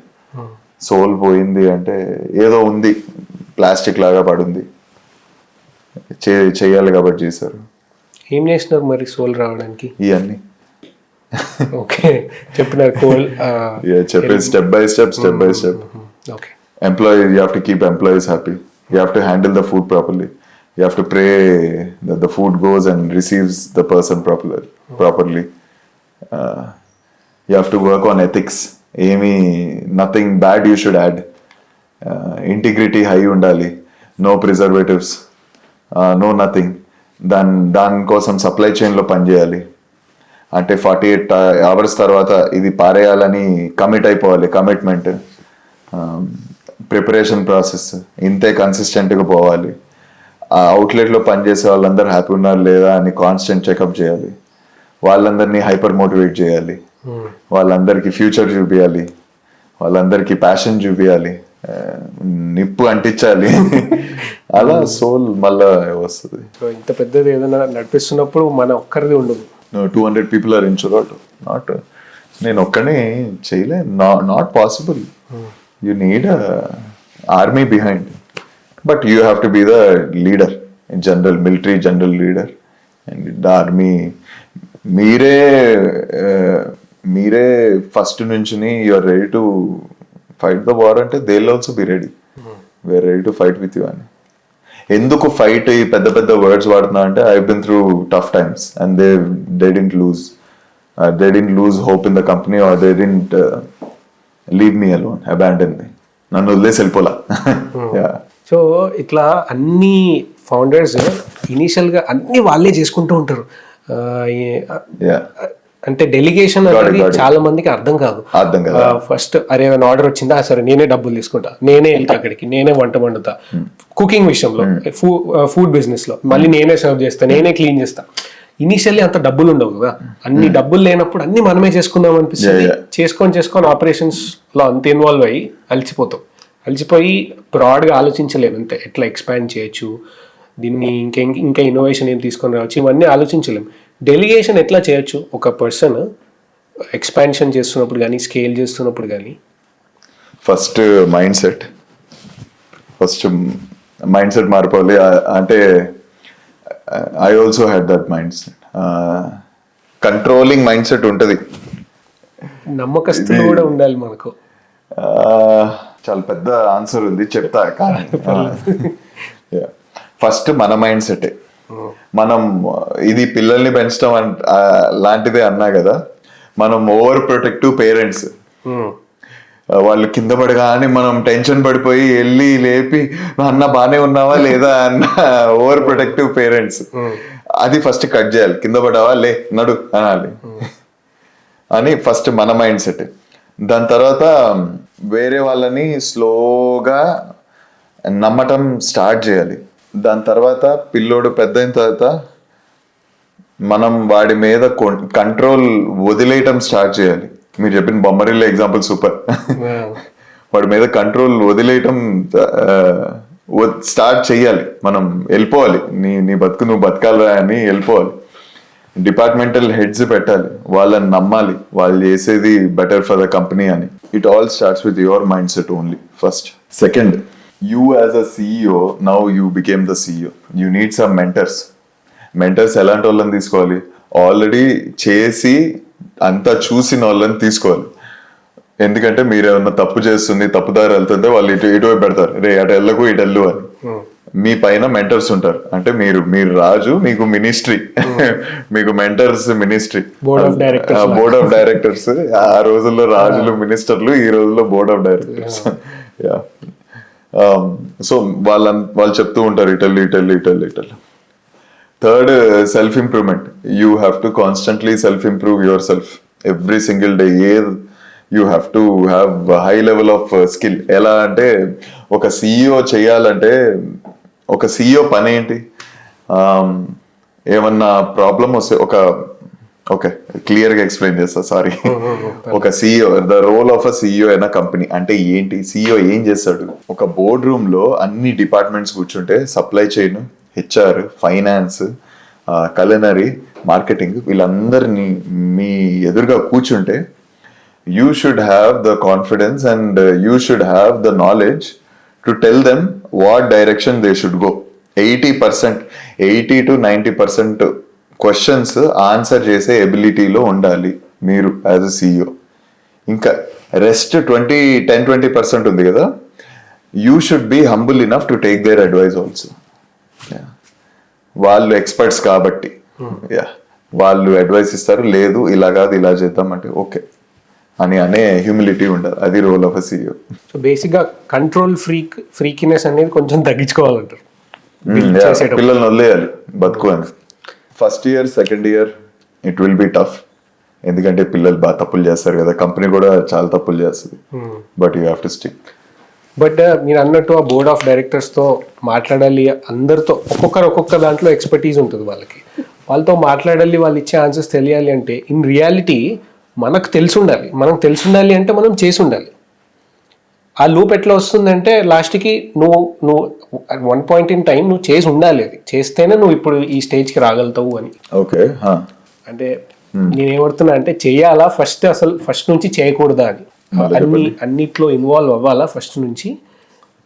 సోల్ పోయింది అంటే ఏదో ఉంది, ప్లాస్టిక్ లాగా పడుంది, చేయాలి కాబట్టి చేశారు. ఏం చేసినారు మరి సోల్ రావడానికి? ఇవన్నీ ఓకే, చెప్పినారు. చెప్పేది step by step. Okay. Employee, you have to keep employees happy. You have to handle the food properly. You have to pray that the food goes and receives the person properly. You have to work on ethics. Nothing bad you should add. Integrity high undali. No preservatives. No nothing. దాని కోసం supply చైన్లో పనిచేయాలి. అంటే 48 hours తర్వాత ఇది పారేయాలని commit అయిపోవాలి. Commitment, preparation process ఇంతే కన్సిస్టెంట్గా పోవాలి. ఆ అవుట్లెట్లో పనిచేసే వాళ్ళందరూ హ్యాపీ ఉన్నారు లేదా అని కాన్స్టెంట్ చెకప్ చేయాలి. వాళ్ళందరినీ హైపర్ మోటివేట్ చేయాలి. వాళ్ళందరికీ ఫ్యూచర్ చూపించాలి. వాళ్ళందరికీ ప్యాషన్ చూపించాలి. నిప్పు అంటించాలి. అలా సోల్ మళ్ళా వస్తుంది. ఇంత పెద్దది ఏదైనా నడిపిస్తున్నప్పుడు మన ఒక్కరిది ఉండదు. 200 people are insured. నాట్ నేను ఒక్కనే చేయలే. Not possible. You need a army behind, but you have to be the leader, military general leader, and the army. మీరే ఫస్ట్ నుంచి you're ready to fight the war అంటే they will also be ready, we're ready to fight with you అని. ఎందుకు fight ఈ పెద్ద పెద్ద words వాడుతున్నా అంటే I been through tough times and they didn't lose hope in the company or they didn't leave me alone, abandon me, నన్ను వదిలేసి వెళ్ళిపోలా. So ఇట్లా అన్ని ఫౌండర్స్ ఇనీషియల్గా అన్ని వాళ్ళే చేసుకుంటూ ఉంటారు. అంటే డెలిగేషన్ అనేది చాలా మందికి అర్థం కాదు. ఫస్ట్ అరే ఏమైనా ఆర్డర్ వచ్చిందా, సరే నేనే డబ్బులు తీసుకుంటా, నేనే వెళ్తా అక్కడికి, నేనే వంట వండుతా. కుకింగ్ విషయంలో, ఫుడ్ బిజినెస్ లో మళ్ళీ నేనే సర్వ్ చేస్తా, నేనే క్లీన్ చేస్తా. ఇనీషియల్లీ అంత డబ్బులు ఉండవు కదా, అన్ని డబ్బులు లేనప్పుడు అన్ని మనమే చేసుకుందాం అనిపిస్తుంది. చేసుకొని ఆపరేషన్స్ లో అంత ఇన్వాల్వ్ అయ్యి అలసిపోయి బ్రాడ్గా ఆలోచించలేము అంతే, ఎట్లా ఎక్స్పాండ్ చేయొచ్చు దీన్ని, ఇంకా ఇన్నోవేషన్ ఏం తీసుకొని రావచ్చు, ఇవన్నీ ఆలోచించలేము. డెలిగేషన్ ఎట్లా చేయొచ్చు ఒక పర్సన్ ఎక్స్పాన్షన్ చేస్తున్నప్పుడు కానీ, స్కేల్ చేస్తున్నప్పుడు కానీ? ఫస్ట్ మైండ్ సెట్ మారిపోవాలి. అంటే I also had that mind set. Controlling mind set ఉంటుంది, నమ్మకస్తులు కూడా ఉండాలి మనకు. చాలా పెద్ద ఆన్సర్ ఉంది, చెప్తా కానీ ఫస్ట్ మన మైండ్ సెట్. మనం ఇది పిల్లల్ని పెంచడం లాంటిదే అన్నా కదా, మనం ఓవర్ ప్రొటెక్టివ్ పేరెంట్స్. వాళ్ళు కింద పడగానే మనం టెన్షన్ పడిపోయి వెళ్ళి లేపి అన్న బానే ఉన్నావా లేదా అన్న ఓవర్ ప్రొటెక్టివ్ పేరెంట్స్. అది ఫస్ట్ కట్ చేయాలి. కింద పడావా, లే నడు అనాలి అని ఫస్ట్ మన మైండ్ సెట్. దాని తర్వాత వేరే వాళ్ళని స్లోగా నమ్మటం స్టార్ట్ చేయాలి. దాని తర్వాత పిల్లోడు పెద్ద అయిన తర్వాత మనం వాడి మీద కంట్రోల్ వదిలేయటం స్టార్ట్ చేయాలి. మీరు చెప్పిన బొమ్మరిల్లు ఎగ్జాంపుల్ సూపర్. వాడి మీద కంట్రోల్ వదిలేయటం స్టార్ట్ చెయ్యాలి. మనం వెళ్ళిపోవాలి, నీ బతుకు నువ్వు బతకాలా అని వెళ్ళిపోవాలి. డిపార్ట్మెంటల్ హెడ్స్ పెట్టాలి, వాళ్ళని నమ్మాలి, వాళ్ళు చేసేది బెటర్ ఫర్ ద కంపెనీ అని. It all starts with your mind set only first. Second, you as a CEO, now you became the CEO. You need some mentors ఎలాంటి వాళ్ళని తీసుకోవాలి, ఆల్రెడీ చేసి అంతా చూసిన వాళ్ళని తీసుకోవాలి. ఎందుకంటే మీరు ఏమన్నా తప్పు చేస్తుంది, తప్పుదారి వెళ్తుంటే వాళ్ళు ఇటువైపు పెడతారు, రే అటు వెళ్ళకు ఇటు వెళ్ళు అని. మీ పైన మెంటర్స్ ఉంటారు, అంటే మీరు రాజు, మీకు మినిస్ట్రీ, మీకు mentors ministry, board of directors. ఆ రోజుల్లో రాజులు మినిస్టర్లు, ఈ రోజుల్లో board of directors. Yeah, so వాళ్ళు చెప్తూ ఉంటారు ఇటల్. Third, self improvement. You have to constantly self improve yourself every single day. You have to have high level of skill. ఎలా అంటే ఒక CEO చేయాలంటే, ఒక CEO పని ఏంటి, ఏమన్నా ప్రాబ్లం వస్తే ఓకే క్లియర్గా ఎక్స్ప్లెయిన్ చేస్తా, సారీ. ఒక CEO, the role of a CEO in a company అంటే ఏంటి, CEO ఏం చేస్తాడు? ఒక బోర్డ్ రూమ్ లో అన్ని డిపార్ట్మెంట్స్ కూర్చుంటే, supply chain, HR, finance, culinary, marketing, వీళ్ళందరినీ మీ ఎదురుగా కూర్చుంటే, you should have the confidence and you should have the knowledge to tell them what direction they should go. 80 to 90% questions answer చేసే ఎబిలిటీలో ఉండాలి మీరు as a CEO. ఇంకా rest 10-20% ఉంది కదా, you should B humble enough to take their advice also. వాళ్ళు experts కాబట్టి వాళ్ళు advice ఇస్తారు, లేదు ఇలా కాదు ఇలా చేద్దాం అంటే ఓకే అనే హ్యూమిలిటీ ఉండాలి. అది role of a CEO. So బేసిక్గా కంట్రోల్ ఫ్రీకినెస్ అనేది కొంచెం తగ్గించుకోవాలంటారు. పిల్లల్ని వదిలేయాలి బతుకు అని. First year, second year it will be tough, ఎందుకంటే పిల్లలు బాగా తప్పులు చేస్తారు కదా, కంపెనీ కూడా చాలా తప్పులు చేస్తుంది, but you have to stick. But మీరు అన్నట్టు ఆ బోర్డ్ ఆఫ్ డైరెక్టర్స్తో మాట్లాడాలి, అందరితో ఒక్కొక్క దాంట్లో ఎక్స్పర్టీస్ ఉంటుంది వాళ్ళతో మాట్లాడాలి, వాళ్ళు ఇచ్చే ఆన్సర్స్ తెలియాలి అంటే ఇన్ రియాలిటీ మనకు తెలిసి ఉండాలి. అంటే మనం చేసి ఉండాలి. ఆ లూప్ ఎట్లా వస్తుందంటే లాస్ట్కి నువ్వు వన్ పాయింట్ ఇన్ టైం నువ్వు చేసి ఉండాలి, అది చేస్తేనే నువ్వు ఇప్పుడు ఈ స్టేజ్కి రాగలుగుతావు అని. ఓకే, అంటే నేనేమడుతున్నా అంటే చెయ్యాలా ఫస్ట్ నుంచి చేయకూడదా అని, అన్నిట్లో ఇన్వాల్వ్ అవ్వాలా ఫస్ట్ నుంచి,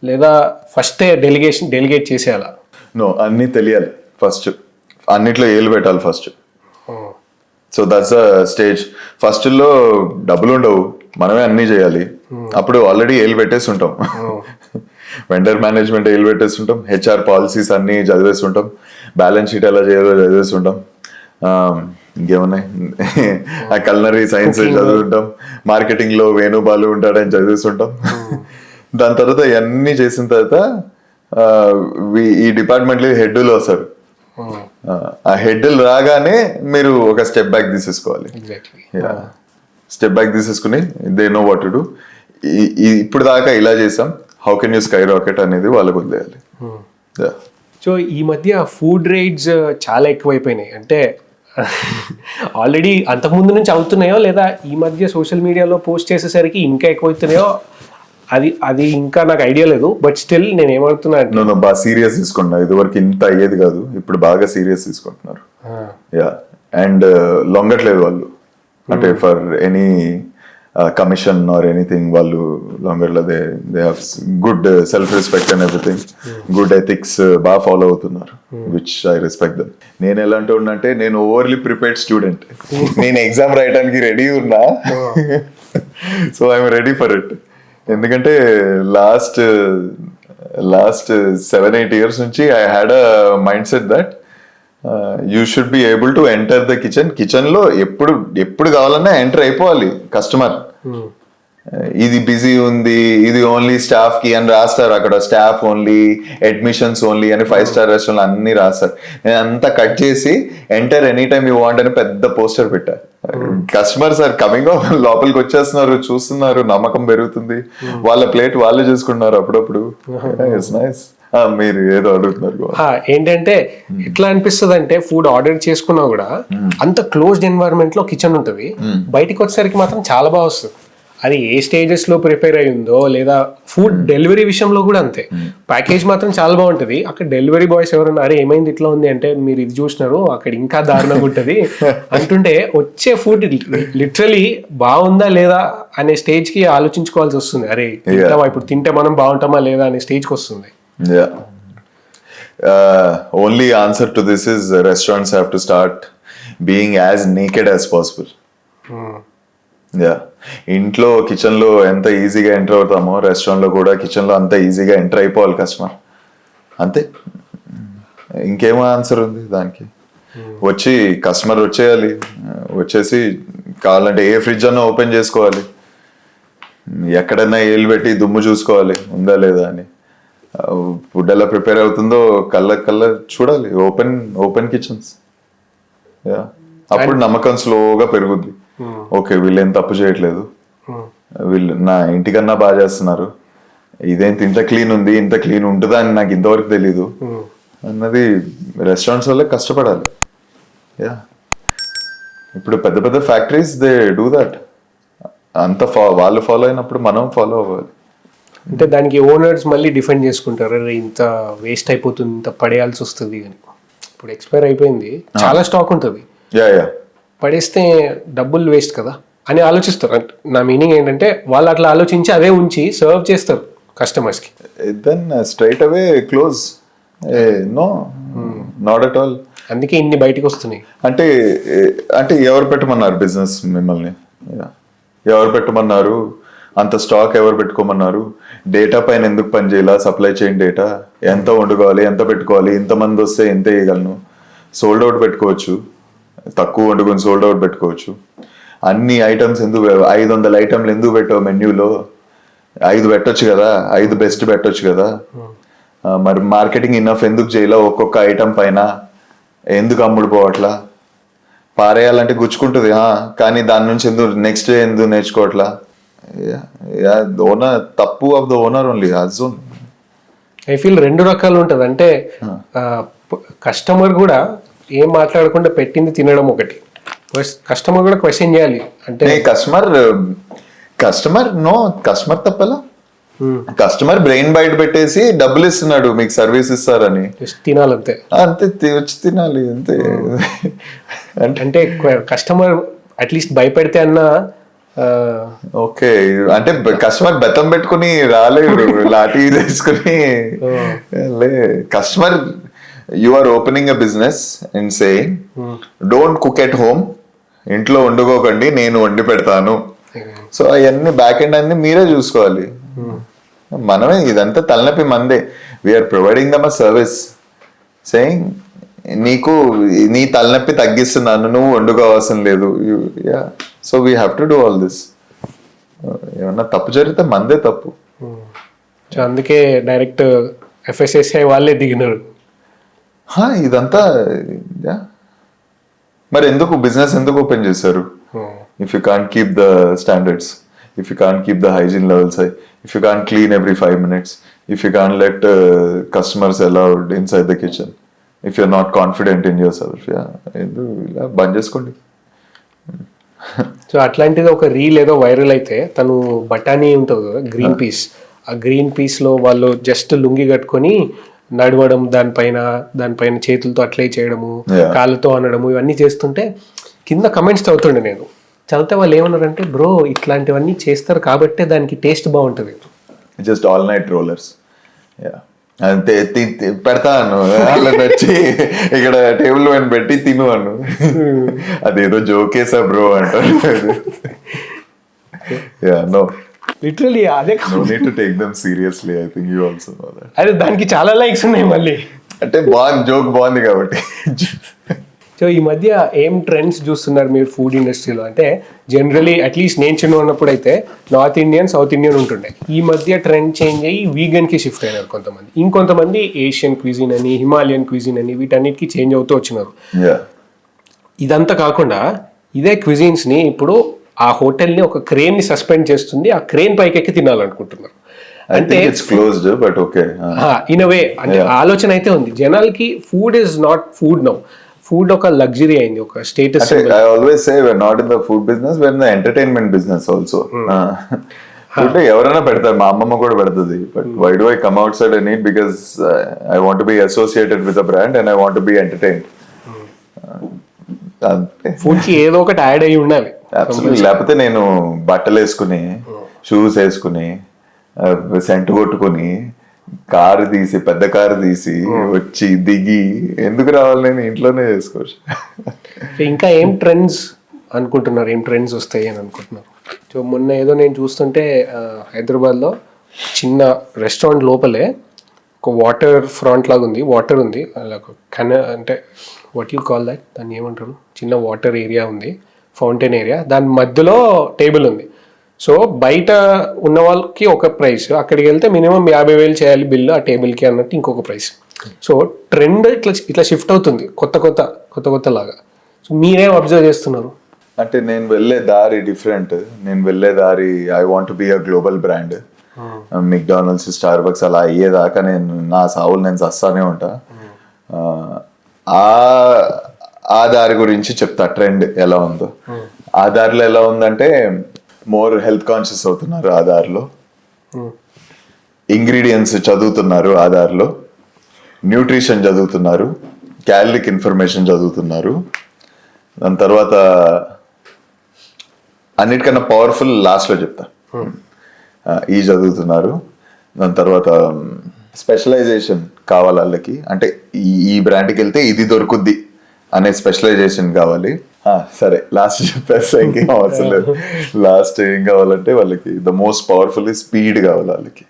లేదా ఫస్టే డెలిగేట్ చేసేయాలా? నో, అన్నీ తెలియాలి ఫస్ట్, అన్నిట్లో ఏలు పెట్టాలి first. So that's a stage. First లో డబ్బులు ఉండవు, మనమే అన్ని చేయాలి. అప్పుడు ఆల్రెడీ ఏళ్ళు పెట్టేసి ఉంటాం, వెండర్ మేనేజ్మెంట్ ఏళ్ళు పెట్టేసి ఉంటాం, హెచ్ఆర్ పాలసీస్ అన్ని చదివేసి ఉంటాం, బ్యాలెన్స్ షీట్ ఎలా చేయాలో చదివేసి ఉంటాం, ఇంకేమున్నాయి ఆ కల్నరీ సైన్స్ చదువుతుంటాం, మార్కెటింగ్ లో వేణుబాలు ఉంటాడని చదివేస్తుంటాం. దాని తర్వాత ఇవన్నీ చేసిన తర్వాత ఈ డిపార్ట్మెంట్ లో హెడ్లు వస్తారు. ఆ హెడ్లు రాగానే మీరు ఒక స్టెప్ బ్యాక్ తీసేసుకోవాలి. స్టెప్ బ్యాక్ తీసేసుకుని they know what to do. ఇప్పుడు దాకా ఇలా చేసాం, how can you sky rocket అనేది వాళ్ళకు వదిలేయాలి. సో ఈ మధ్య ఫుడ్ రేట్స్ చాలా ఎక్కువైపోయినాయి. అంటే ఆల్రెడీ అంతకుముందు నుంచి అవుతున్నాయో లేదా ఈ మధ్య సోషల్ మీడియాలో పోస్ట్ చేసేసరికి ఇంకా ఎక్కువైతున్నాయో అది ఇంకా నాకు ఐడియా లేదు. బట్ స్టిల్ నేను ఏమవుతున్నా నేను బాగా సీరియస్ తీసుకున్నా. ఇదివరకు ఇంత అయ్యేది కాదు, ఇప్పుడు బాగా సీరియస్ తీసుకుంటున్నారు. యా, అండ్ లొంగట్లేదు వాళ్ళు. అంటే for any commission or anything వాళ్ళు లొంగట్లేదు. They have good self respect and everything, good ethics బాగా ఫాలో అవుతున్నారు, విచ్ ఐ రెస్పెక్ట్ దెమ్. నేను ఎలాంటి అంటే నేను ఓవర్లీ ప్రిపేర్డ్ స్టూడెంట్. నేను ఎగ్జామ్ రాయడానికి రెడీ ఉన్నా, so I'm ready for it. ఎందుకంటే లాస్ట్ 7-8 years నుంచి I had a mind set that you should be able to enter the kitchen లో ఎప్పుడు కావాలన్నా ఎంటర్ అయిపోవాలి కస్టమర్. ఇది బిజీ ఉంది, ఇది ఓన్లీ స్టాఫ్ కి అని రాస్తారు అక్కడ. స్టాఫ్ ఓన్లీ, అడ్మిషన్స్ ఓన్లీ అని 5-star రెస్టారెంట్ అన్ని రాస్తారు. నేను అంతా కట్ చేసి enter any time you want అని పెద్ద పోస్టర్ పెట్టా. కస్టమర్స్ ఆర్ కమింగ్, లోపలికి వచ్చేస్తున్నారు, చూస్తున్నారు, నమ్మకం పెరుగుతుంది, వాళ్ళ ప్లేట్ వాళ్ళే చేసుకుంటున్నారు అప్పుడప్పుడు. It's nice. మీరు ఏదో అడుగుతున్నారు ఏంటంటే ఎట్లా అనిపిస్తుంది అంటే ఫుడ్ ఆర్డర్ చేసుకున్నా కూడా అంత క్లోజ్డ్ ఎన్వైరన్మెంట్ లో కిచెన్ ఉంటుంది, బయటకు వచ్చేసరికి మాత్రం చాలా బాగా వస్తుంది. అది ఏ స్టేజెస్ లో ప్రిపేర్ అయి ఉందో లేదా ఫుడ్ డెలివరీ విషయంలో కూడా అంతే. ప్యాకేజ్ మాత్రం చాలా బాగుంటది. అక్కడ డెలివరీ బాయ్స్ ఎవరన్నా అరే ఏమైంది ఇట్లా ఉంది అంటే మీరు ఇది చూసినారు అక్కడ ఇంకా దారుణంగా ఉంటది అంటుంటే వచ్చే ఫుడ్ లిటరలీ బాగుందా లేదా అనే స్టేజ్ కి ఆలోచించుకోవాల్సి వస్తుంది. అరే తింటామా ఇప్పుడు, తింటే మనం బాగుంటామా లేదా అనే స్టేజ్ కి వస్తుంది. Only answer to this is restaurants have to start being as naked as possible. Yeah, ఇంట్లో కిచెన్ లో ఎంత ఈజీగా ఎంటర్ అవుతామో రెస్టారెంట్ లో కూడా కిచెన్ లో అంత ఈజీగా ఎంటర్ అయిపోవాలి కస్టమర్. అంతే, ఇంకేమో ఆన్సర్ ఉంది దానికి. వచ్చి కస్టమర్ వచ్చేయాలి, వచ్చేసి కావాలంటే ఏ ఫ్రిడ్జ్ అన్నా ఓపెన్ చేసుకోవాలి, ఎక్కడైనా ఏలు పెట్టి దుమ్ము చూసుకోవాలి ఉందా లేదా అని. ఫుడ్ ఎలా ప్రిపేర్ అవుతుందో కళ్ళ చూడాలి. Open kitchens. యా, అప్పుడు నమ్మకం స్లోగా పెరుగుద్ది. ఓకే, వీళ్ళు ఏం తప్పు చేయట్లేదు, వీళ్ళు నా ఇంటికన్నా బాగా చేస్తున్నారు, ఇదేంటి ఇంత క్లీన్ ఉంది, ఇంత క్లీన్ ఉంటుందా అని నాకు ఇంతవరకు తెలీదు అన్నది రెస్టారెంట్స్ వల్లే కష్టపడాలి. యా, ఇప్పుడు పెద్ద పెద్ద ఫ్యాక్టరీస్ దే డూ దట్. అంత వాళ్ళు ఫాలో అయినప్పుడు మనం ఫాలో అవ్వాలి. అంటే దానికి ఓనర్స్ మళ్ళీ డిఫెండ్ చేసుకుంటారు, అరే ఇంత వేస్ట్ అయిపోతుంది, ఇంత పడేయాల్సి వస్తుంది అని. ఇప్పుడు ఎక్స్పైర్ అయిపోయింది, చాలా స్టాక్ ఉంటుంది, పడేస్తే డబ్బులు వేస్ట్ కదా అని ఆలోచిస్తారు. నా మీనింగ్ ఏంటంటే వాళ్ళు అట్లా ఆలోచించి అదే ఉంచి సర్వ్ చేస్తారు కస్టమర్స్ కి. Then straight away close. No, not at all. అందుకే ఇన్ని బయటకు వస్తున్నాయి. అంటే ఎవరు పెట్టమన్నారు బిజినెస్ మిమ్మల్ని? ఎవరు పెట్టమన్నారు? అంత స్టాక్ ఎవరు పెట్టుకోమన్నారు? డేటా పైన ఎందుకు పనిచేయాల? సప్లై చైన్ డేటా, ఎంత వండుకోవాలి, ఎంత పెట్టుకోవాలి, ఇంతమంది వస్తే ఎంత వేయగలను, సోల్డ్ అవుట్ పెట్టుకోవచ్చు, తక్కువ వండుకొని సోల్డ్ అవుట్ పెట్టుకోవచ్చు. అన్ని ఐటమ్స్ ఎందుకు 500 ఐటమ్లు ఎందుకు పెట్టావు మెన్యూలో? 5 పెట్టొచ్చు కదా, 5 బెస్ట్ పెట్టొచ్చు కదా. మరి మార్కెటింగ్ ఇన్నఫ్ ఎందుకు చేయాల? ఒక్కొక్క ఐటమ్ పైన ఎందుకు అమ్ముడు పోవట్లా? పారేయాలంటే గుచ్చుకుంటుంది, కానీ దాని నుంచి ఎందుకు నెక్స్ట్ డే ఎందుకు నేర్చుకోవట్లా? ఓనర్, తప్పు of the owner only. I feel 2 రకాలు ఉంటుంది. అంటే కస్టమర్ కూడా ఏం మాట్లాడకుండా పెట్టింది తినడం ఒకటి, కస్టమర్ కూడా క్వశ్చన్ చేయాలి. అంటే కస్టమర్ తప్పలా. కస్టమర్ బ్రెయిన్ బయట పెట్టేసి డబ్బులు ఇస్తున్నాడు మీకు సర్వీస్ ఇస్తారని, తినాలంతే, అంతే వచ్చి తినాలి అంతే. అంటే కస్టమర్ అట్లీస్ట్ భయపెడితే అన్నా ఓకే. అంటే కస్టమర్ బెత్తం పెట్టుకుని రాలేడు, లాఠీ తీసుకుని లే. Customer, you are opening a business and saying don't cook at home, ఇంట్లో వండుకోకండి, నేను వండి పెడతాను. సో అవన్నీ బ్యాక్ ఎండ్ అన్ని మీరే చూసుకోవాలి. మనమే ఇదంతా తలనొప్పి మందే. We are providing them a service saying నీకు నీ తలనొప్పి తగ్గిస్తున్నాను, నువ్వు వండుకోవాల్సిన లేదు. So we have to do all this. ఏమన్నా తప్పు జరిగితే మందే తప్పు. సో అందుకే డైరెక్ట్ FSSAI వాళ్ళే దిగినారు. ఇదంతా మరి ఎందుకు బిజినెస్ ఎందుకు ఓపెన్ చేశారు? If you can't keep the standards, if you can't keep the hygiene levels high, if you can't clean every 5 minutes, if you can't let customers allowed inside the kitchen, if you're not confident in yourself, ఇలా బంద్ చేసుకోండి. So అట్లాంటిది ఒక reel ఏదో viral అయితే, తను బఠానీ ఉంటుంది కదా గ్రీన్ పీస్, ఆ గ్రీన్ పీస్లో వాళ్ళు జస్ట్ లుంగి కట్టుకొని నడవడం, దానిపైన చేతులతో అట్లే చేయడము, కాళ్ళతో అనడము, ఇవన్నీ చేస్తుంటే కింద కమెంట్స్ చదువుతుండే నేను. చదివితే వాళ్ళు ఏమన్నారంటే, బ్రో ఇట్లాంటివన్నీ చేస్తారు కాబట్టే దానికి టేస్ట్ బాగుంటుంది. Just all night rollers. అంతే పెడతాను వాళ్ళని వచ్చి ఇక్కడ టేబుల్ పైన పెట్టి తిను అను. అదేదో జోకేసా బ్రో అంటారు. నో, లిటరలీ అదే. no need to take them seriously. I think you also know that. అదే దానికి చాలా లైక్స్ ఉన్నాయి మళ్ళీ. అంటే జోక్ బాగుంది కాబట్టి. సో ఈ మధ్య ఏం ట్రెండ్స్ చూస్తున్నారు మీరు ఫుడ్ ఇండస్ట్రీలో? అంటే జనరలీ అట్లీస్ట్ నేను చిన్న ఉన్నప్పుడు అయితే నార్త్ ఇండియన్, సౌత్ ఇండియన్ ఉంటుండే. ఈ మధ్య ట్రెండ్ చేంజ్ అయ్యి వీగన్కి షిఫ్ట్ అయినారు కొంతమంది. ఇంకొంతమంది ఏషియన్ క్విజిన్ అని, హిమాలయన్ క్విజిన్ అని, వీటన్నిటికీ చేంజ్ అవుతూ వచ్చినారు. ఇదంతా కాకుండా ఇదే క్విజిన్స్ని ఇప్పుడు ఆ హోటల్ని ఒక క్రేన్ని సస్పెండ్ చేస్తుంది, ఆ క్రేన్ పైకి ఎక్కి తినాలనుకుంటున్నారు. అంటే it's closed but okay in a way. అంటే ఆలోచన అయితే ఉంది జనాలకి. Food is not food now. Food ఒక లగ్జరీ అయింది, ఒక status. I always say we're not in the food business, we're in the entertainment business also. Food ఎవరైనా పెడతారు, మా అమ్మమ్మ కూడా పెడుతుంది. But why do I come outside and eat? Because I want to be associated with a brand and I want to be entertained. Food కి ఏదో ఒకటి add అయ్యి ఉండాలి. లేకపోతే నేను బట్టలు వేసుకుని, షూస్ వేసుకుని, సెంట్ కొట్టుకుని, కారు తీసి, పెద్ద కారు తీసి వచ్చి దిగి ఎందుకు రావాలి? నేను ఇంట్లోనే చేసుకోవచ్చు. ఇంకా ఏం ట్రెండ్స్ అనుకుంటున్నారు? ఏం ట్రెండ్స్ వస్తాయి అని అనుకుంటున్నారు? సో మొన్న ఏదో నేను చూస్తుంటే హైదరాబాద్లో చిన్న రెస్టారెంట్ లోపలే ఒక వాటర్ ఫ్రంట్ లాగా ఉంది, వాటర్ ఉంది, అంటే వాట్ యూ కాల్ దట్, దాన్ని ఏమంటారు, చిన్న వాటర్ ఏరియా ఉంది, ఫౌంటైన్ ఏరియా, దాని మధ్యలో టేబుల్ ఉంది. సో బయట ఉన్న వాళ్ళకి ఒక ప్రైస్, అక్కడికి వెళ్తే మినిమం 50,000 చేయాలి బిల్లు ఆ టేబుల్కి అన్నట్టు ఇంకొక ప్రైస్. సో ట్రెండ్ ఇట్లా షిఫ్ట్ అవుతుంది కొత్త లాగా. సో మీరేం అబ్జర్వ్ చేస్తున్నారు? అంటే నేను వెళ్ళే దారి డిఫరెంట్. నేను వెళ్ళే దారి I want to be a global brand. McDonald's, Starbucks అలా అయ్యేదాకా నేను నా సావులు నేను చస్తానే ఉంటా. ఆ దారి గురించి చెప్తా. ట్రెండ్ ఎలా ఉందో ఆ దారిలో ఎలా ఉందంటే, మోర్ హెల్త్ కాన్షియస్ అవుతున్నారు ఆ దారిలో, ఇంగ్రీడియంట్స్ చదువుతున్నారు ఆ దారిలో, న్యూట్రిషన్ చదువుతున్నారు, క్యాలరిక్ ఇన్ఫర్మేషన్ చదువుతున్నారు. దాని తర్వాత అన్నిటికన్నా పవర్ఫుల్ లాస్ట్లో చెప్తా, ఈ చదువుతున్నారు. దాని తర్వాత స్పెషలైజేషన్ కావాలి వాళ్ళకి. అంటే ఈ బ్రాండ్కి వెళ్తే ఇది దొరుకుద్ది అనే స్పెషలైజేషన్ కావాలి. సరే, లాస్ట్ చెప్పేస్తా, ఇంకేం అవసరం లేదు. లాస్ట్ ఏం కావాలంటే వాళ్ళకి ద మోస్ట్ పవర్ఫుల్ స్పీడ్ కావాలి వాళ్ళకి.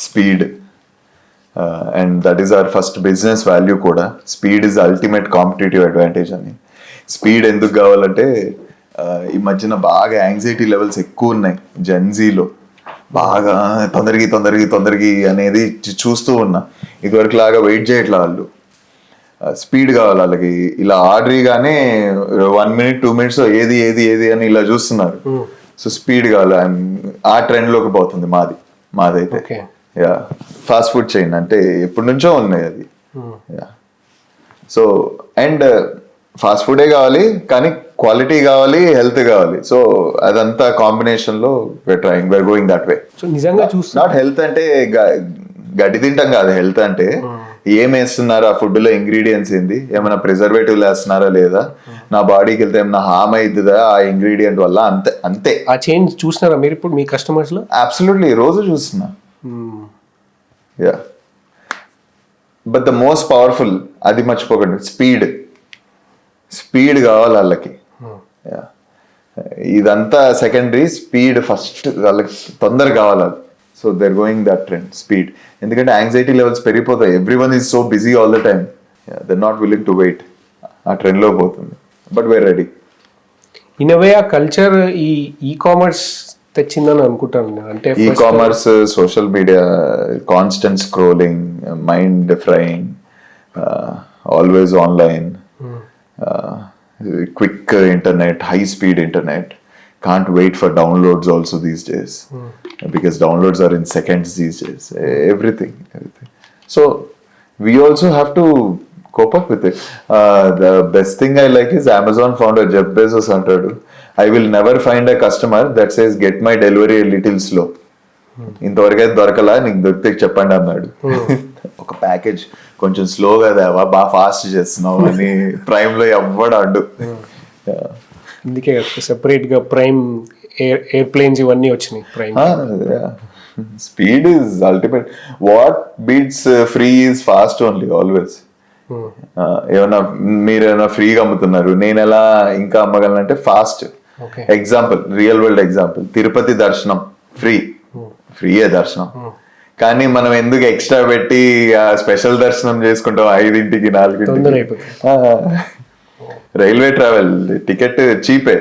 Speed, and that is our first business value కూడా. Speed is ultimate competitive advantage అని. స్పీడ్ ఎందుకు కావాలంటే, ఈ మధ్యన బాగా యాంగ్జైటీ లెవెల్స్ ఎక్కువ ఉన్నాయి జెన్జీలో. బాగా తొందరగి అనేది చూస్తూ ఉన్నా. ఇదివరకు లాగా వెయిట్ చేయట్లా వాళ్ళు. స్పీడ్ కావాలి వాళ్ళకి. ఇలా ఆర్డరీగానే 1 minute 2 minutes ఏది అని ఇలా చూస్తున్నారు. సో స్పీడ్ కావాలి. ఆ ట్రెండ్ లోకి పోతుంది మాదైతే. ఫాస్ట్ ఫుడ్ చైన్ అంటే ఎప్పటి నుంచో ఉన్నాయి అది. సో అండ్ ఫాస్ట్ ఫుడే కావాలి, కానీ క్వాలిటీ కావాలి, హెల్త్ కావాలి. సో అదంతా కాంబినేషన్ లో we're going that way. So నిజంగా చూస్తున్నా, నాట్ హెల్త్ అంటే గడ్డి తింటాం కాదు. హెల్త్ అంటే ఏం వేస్తున్నారు ఆ ఫుడ్ లో, ఇంగ్రీడియంట్స్ ఏంది, ఏమైనా ప్రిజర్వేటివ్ వేస్తున్నారా లేదా, నా బాడీకి వెళ్తే ఏమైనా హామ్ అవుతుందా ఆ ఇంగ్రీడియంట్ వల్ల, అంతే. ఆ చేంజ్ చూస్తున్నారా మీరు ఇప్పుడు మీ కస్టమర్స్ లో? అబ్సల్యూట్లీ, రోజు చూస్తున్నా. బట్ ద మోస్ట్ పవర్ఫుల్, అది మర్చిపోకండి, స్పీడ్ కావాలి వాళ్ళకి. ఇదంతా సెకండరీ, స్పీడ్ ఫస్ట్, వాళ్ళకి తొందర కావాలి. So they're going that trend, speed. ఎందుకంటే యాంగ్జైటీ లెవెల్స్ పెరిగిపోతాయి. Every one is so busy all the time, they're not willing to wait. ఆ ట్రెండ్లో పోతుంది, but we're ready. In way ఆ కల్చర్ ఈ కామర్స్ తెచ్చిందని అనుకుంటాను నేను. అంటే e-commerce, social media, constant scrolling, mind frying, always online, quick internet, high speed internet, can't wait for downloads also these days, because downloads are in seconds these days. Everything. So we also have to cope up with it. The best thing I like is Amazon founder Jeff Bezos antadu, I will never find a customer that says get my delivery a little slow. ఇంతవరకు అయితే దొరకలా, నీకు దొరికితే చెప్పండి అన్నాడు. ఒక package కొంచెం స్లోగా దేవా, బాగా ఫాస్ట్ చేస్తున్నావు అని ప్రైమ్ లో ఎవ్వడు అడ్డు. అందుకే సెపరేట్ గా ప్రైమ్ ఎయిర్ప్లేన్స్ ఇవన్నీ వచ్చినాయి. Prime speed is ultimate. What beats free is fast only, always. ఏమన్నా మీరు ఏమైనా ఫ్రీగా అమ్ముతున్నారు, నేను ఎలా ఇంకా అమ్మగలను అంటే fast. Example, real world example, Tirupati దర్శనం ఫ్రీయే దర్శనం, కానీ మనం ఎందుకు ఎక్స్ట్రా పెట్టి స్పెషల్ దర్శనం చేసుకుంటాం 5ంటికి 4ంటికి? రైల్వే ట్రావెల్ టికెట్ చీపే,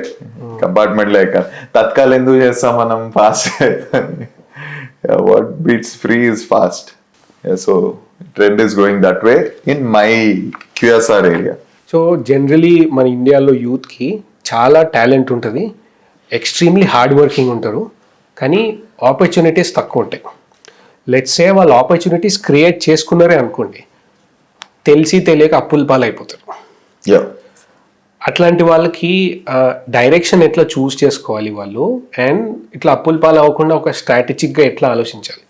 కంపార్ట్మెంట్ లేక. తత్కాల్ ఎందుకు చేస్తాం మనం fast? What beats free is fast. So trend is going that way in my QSR area. So generally మన ఇండియాలో యూత్కి చాలా టాలెంట్ ఉంటుంది, ఎక్స్ట్రీమ్లీ హార్డ్ వర్కింగ్ ఉంటారు, కానీ ఆపర్చునిటీస్ తక్కువ ఉంటాయి. లెట్స్ సే వాళ్ళు ఆపర్చునిటీస్ క్రియేట్ చేసుకున్నారే అనుకోండి, తెలిసి తెలియక అప్పుల పాలు అయిపోతారు. అట్లాంటి వాళ్ళకి డైరెక్షన్ ఎట్లా చూస్ చేసుకోవాలి వాళ్ళు, అండ్ ఇట్లా అప్పుల పాలు అవ్వకుండా ఒక స్ట్రాటజిక్గా ఎట్లా ఆలోచించాలి?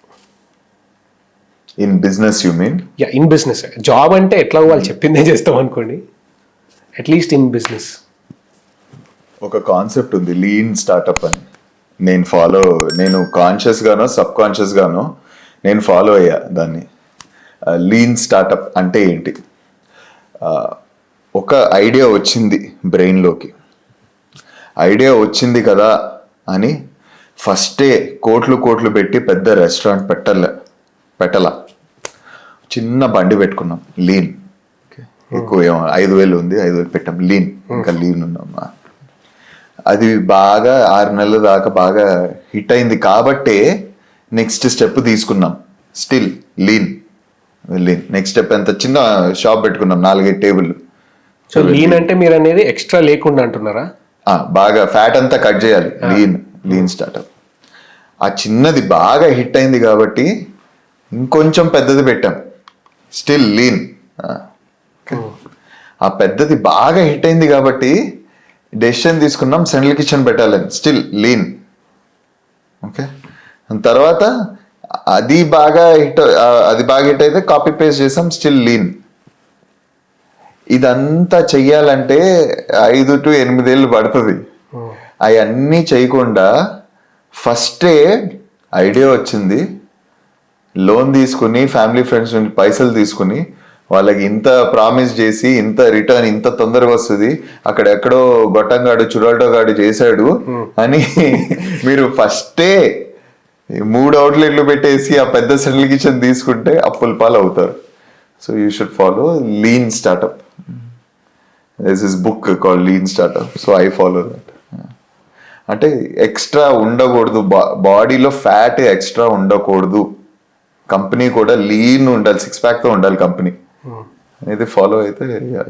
In business you mean? Yeah, in business. Job అంటే ఎట్లా వాళ్ళు చెప్పిందే చేస్తాం అనుకోండి, అట్లీస్ట్ ఇన్ బిజినెస్. ఒక కాన్సెప్ట్ ఉంది, లీన్ స్టార్టప్ అని. నేను కాన్షియస్ గానో సబ్ కాన్షియస్ గానో నేను ఫాలో అయ్యా దాన్ని. లీన్ స్టార్టప్ అంటే ఏంటి? ఒక ఐడియా వచ్చింది బ్రెయిన్లోకి, ఐడియా వచ్చింది కదా అని ఫస్టే కోట్లు పెట్టి పెద్ద రెస్టారెంట్ పెట్టలా, చిన్న బండి పెట్టుకున్నాం, లీన్. ఎక్కువ 5,000 ఉంది, 5,000 పెట్టాం, లీన్. ఇంకా లీన్ ఉన్నాం. అది బాగా 6 నెలల దాకా బాగా హిట్ అయింది కాబట్టే నెక్స్ట్ స్టెప్ తీసుకున్నాం, స్టిల్ లీన్. నెక్స్ట్ స్టెప్ ఎంత, చిన్న షాప్ పెట్టుకున్నాం, 4-5 టేబుల్. సో లీన్ అంటే మీరు అనేది ఎక్స్ట్రా లేకుండా అంటున్నారా? బాగా ఫ్యాట్ అంతా కట్ చేయాలి, లీన్ స్టార్టప్. ఆ చిన్నది బాగా హిట్ అయింది కాబట్టి ఇంకొంచెం పెద్దది పెట్టాం, స్టిల్ లీన్. ఆ పెద్దది బాగా హిట్ అయింది కాబట్టి డెసిషన్ తీసుకున్నాం సెంట్రల్ కిచెన్ పెట్టాలని, స్టిల్ లీన్. ఓకే, తర్వాత అది బాగా హిట్ అయితే కాపీ పేస్ట్ చేసాం, స్టిల్ లీన్. ఇదంతా చెయ్యాలంటే 5 to 8 ఏళ్ళు పడుతుంది. అవన్నీ చేయకుండా ఫస్టే ఐడియా వచ్చింది, లోన్ తీసుకుని ఫ్యామిలీ ఫ్రెండ్స్ నుంచి పైసలు తీసుకుని వాళ్ళకి ఇంత ప్రామిస్ చేసి ఇంత రిటర్న్ ఇంత తొందరగా వస్తుంది, అక్కడెక్కడో గొట్టంగాడు చురాల్టోగాడు చేశాడు అని మీరు ఫస్టే 3 అవుట్లెట్లు పెట్టేసి ఆ పెద్ద సెంట్రల్ కిచెన్ తీసుకుంటే అప్పుల పాలు అవుతారు. So you should follow lean startup. This is book called lean startup, so I follow that. అంటే ఎక్స్ట్రా ఉండకూడదు, బాడీలో ఫ్యాట్ ఎక్స్ట్రా ఉండకూడదు, కంపెనీ కూడా లీన్ ఉండాలి, 6 ప్యాక్తో ఉండాలి కంపెనీ అనేది ఫాలో అయితే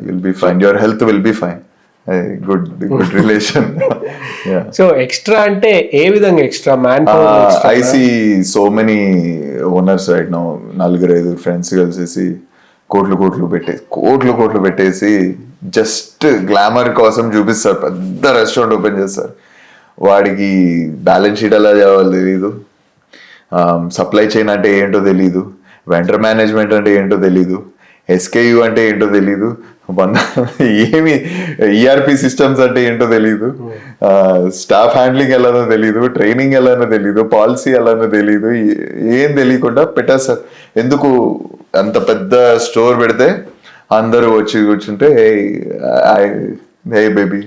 you'll be fine, your health will be fine. Good relation. So extra అంటే ఏ విధంగా extra? Man power. I see so many owners right now, 4-5 friends కలిసేసి కోట్లు పెట్టేసి జస్ట్ గ్లామర్ కోసం చూపిస్తారు, పెద్ద రెస్టారెంట్ ఓపెన్ చేస్తారు. వాడికి బ్యాలెన్స్ షీట్ ఎలా చేయాలో తెలీదు, సప్లై చైన్ అంటే ఏంటో తెలీదు, వెండర్ మేనేజ్మెంట్ అంటే ఏంటో తెలీదు, SKU అంటే ఏంటో తెలీదు, ఏమి ERP సిస్టమ్స్ అంటే ఏంటో తెలీదు, స్టాఫ్ హ్యాండ్లింగ్ ఎలానో తెలీదు, ట్రైనింగ్ ఎలానో తెలీదు, పాలసీ ఎలానో తెలీదు, ఏం తెలియకుండా పెట్టేస్తారు. ఎందుకు అంత పెద్ద స్టోర్ పెడితే అందరూ వచ్చి కూర్చుంటే hey baby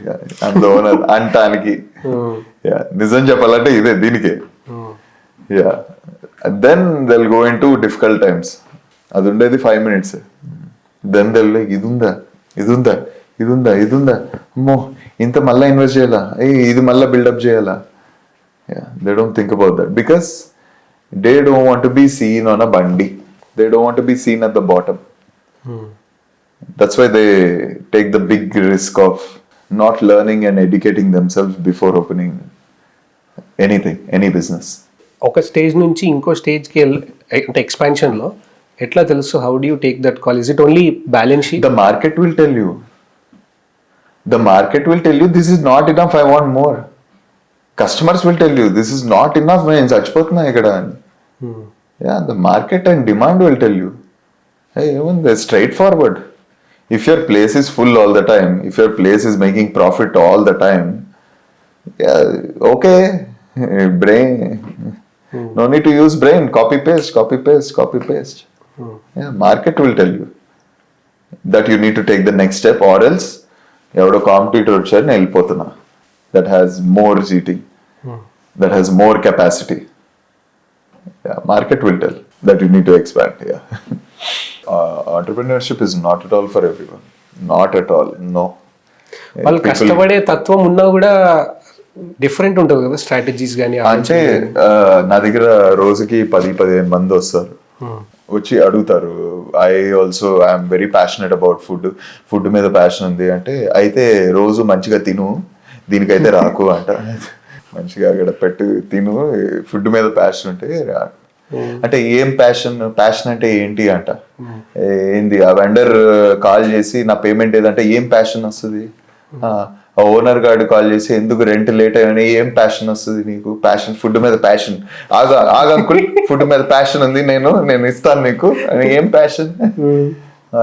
I'm the owner అంటానికి. Yeah, నిజం చెప్పాలంటే ఇదే దీనికే. Yeah then they'll go into difficult times. అది ఉండేది 5 minutes. దెన్ దెల్ ఇది ఉందా ఇది ఉందా ఇది ఉందా ఇది ఉందా అమ్మో ఇంత మళ్ళీ ఇన్వెస్ట్ చేయాలా, ఇది మళ్ళీ బిల్డప్ చేయాలా. They don't think about that because they don't want to be seen on a బండి. They don't want to be seen at the bottom. That's why they take the big risk of not learning and educating themselves before opening anything, any business. ఒక stage నుంచి ఇంకో స్టేజ్కి అంటే ఎక్స్పాన్షన్లో ఎట్లా తెలుసు? How do you take that call? Is it only balance sheet? The market will tell you. The market will tell you this is not enough, I want more. Customers will tell you this is not enough, నేను చచ్చిపోతున్నా ఇక్కడ అని. Yeah, the market and demand will tell you. Hey, even the straightforward. If your place is full all the time, if your place is making profit all the time, yeah, okay, brain. No need to use brain. Copy paste, copy paste, copy paste. Yeah, market will tell you that you need to take the next step, or else ఎవడో competitor వచ్చారు నేను వెళ్ళిపోతున్నా. That has more seating, that has more capacity. Yeah, market will tell that you need to expand. Yeah. Entrepreneurship is not at all for everyone. Not at all. No. వాళ్ళు కష్టపడే తత్వం ఉన్నా కూడా different ఉంటుంది కదా స్ట్రాటజీస్ కానీ. అంటే నా దగ్గర రోజుకి 10-15 మంది వస్తారు, వచ్చి అడుగుతారు. I'm very passionate about food మీద ప్యాషన్ ఉంది అంటే, అయితే రోజు మంచిగా తిను, దీనికైతే రాకు అంట. మంచిగా అక్కడ పెట్టు తిను, ఫుడ్ మీద ప్యాషన్ ఉంటే రాకు అంటే. ఏం ప్యాషన్ అంటే ఏంటి అంట. ఏంది ఆ వెండర్ కాల్ చేసి నా పేమెంట్ ఏదంటే ఏం ప్యాషన్ వస్తుంది? ఆ ఓనర్ గార్డు కాల్ చేసి ఎందుకు రెంట్ లేట్ అయ్యని ఏం ప్యాషన్ వస్తుంది నీకు? ప్యాషన్ ఫుడ్ మీద ప్యాషన్. ఆగంకుల్ ఫుడ్ మీద ప్యాషన్ ఉంది, నేను ఇస్తాను నీకు అని. ఏం ప్యాషన్?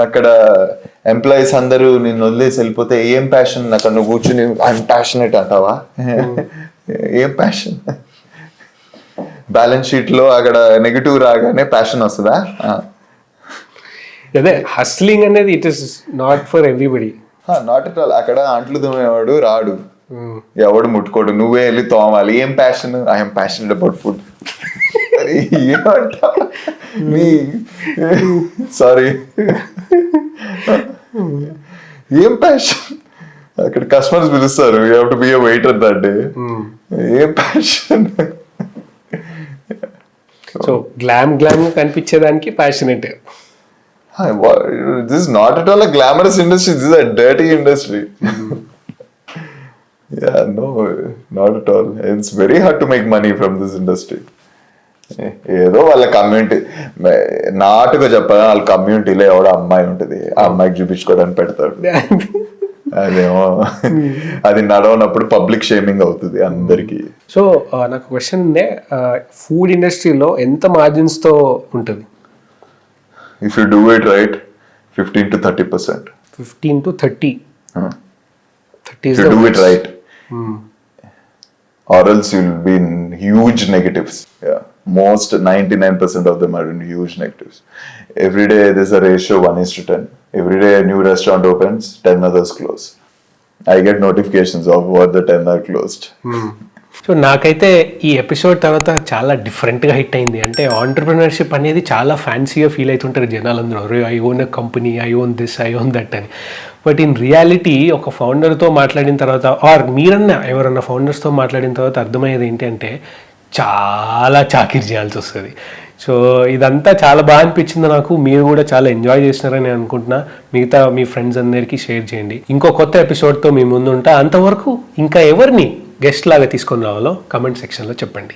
అక్కడ ఎంప్లాయీస్ అందరూ నిన్ను వదిలేసి వెళ్ళిపోతే ఏం ప్యాషన్? అక్కడ నువ్వు కూర్చుని ఐఎమ్ ప్యాషనెట్ అంటావా? ఏం ప్యాషన్? బ్యాలెన్స్ షీట్ లో అక్కడ నెగిటివ్ రాగానే ప్యాషన్ వస్తుందా? అదే హస్లింగ్ అనేది it is not for everybody. Not at all. అక్కడ అంట్లు తోమేవాడు రాడు, ఎవడు ముట్టుకోడు, నువ్వే వెళ్ళి తోమాలి. ఏం passion? I'm passionate about food. ఏమంటా మీ సారీ ఏం ప్యాషన్? అక్కడ కస్టమర్స్ పిలుస్తారు, you have to be a waiter that day. ఏం ప్యాషన్? సో గ్లామ్ కనిపించేదానికి passionate. This is not at all a glamorous industry. This is a dirty industry. Yeah, no, not at all. It's very hard to make money from this industry. ఏదో వాళ్ళ community, నాటుగా చెప్పాలి, వాళ్ళ కమ్యూనిటీలో ఎవడో అమ్మాయి ఉంటుంది, ఆ అమ్మాయికి చూపించుకోవడానికి పెడతాడు. అదేమో అది నడవనప్పుడు పబ్లిక్ షేమింగ్ అవుతుంది అందరికి. సో నాకు క్వశ్చన్ ఉందే, ఫుడ్ ఇండస్ట్రీలో ఎంత మార్జిన్స్ తో ఉంటుంది? If you do it right, 15 to 30%. 15 to 30. 30 is if you do it right. Or else you'll be in huge negatives. Yeah. Most 99% of them are in huge negatives. Every day there's a ratio 1:10. Every day a new restaurant opens, 10 others close. I get notifications of what the 10 are closed. So నాకైతే ఈ episode తర్వాత చాలా డిఫరెంట్గా hit అయింది. అంటే entrepreneurship అనేది చాలా ఫ్యాన్సీగా ఫీల్ అవుతుంటారు జనాలందరూ. I own a company, I own this, I own that అని. బట్ ఇన్ రియాలిటీ ఒక ఫౌండర్తో మాట్లాడిన తర్వాత, ఆర్ మీరన్నా ఎవరన్నా ఫౌండర్స్తో మాట్లాడిన తర్వాత అర్థమయ్యేది ఏంటంటే చాలా చాకిరి చేయాల్సి వస్తుంది. సో ఇదంతా చాలా బాగా అనిపించింది నాకు. మీరు కూడా చాలా ఎంజాయ్ చేసినారని అనుకుంటున్నా. మిగతా మీ ఫ్రెండ్స్ అందరికీ షేర్ చేయండి. ఇంకో కొత్త ఎపిసోడ్తో మీ ముందు ఉంటా. అంతవరకు ఇంకా ఎవరిని గెస్ట్ లాగా తీసుకొని రావాలో కమెంట్ సెక్షన్లో చెప్పండి.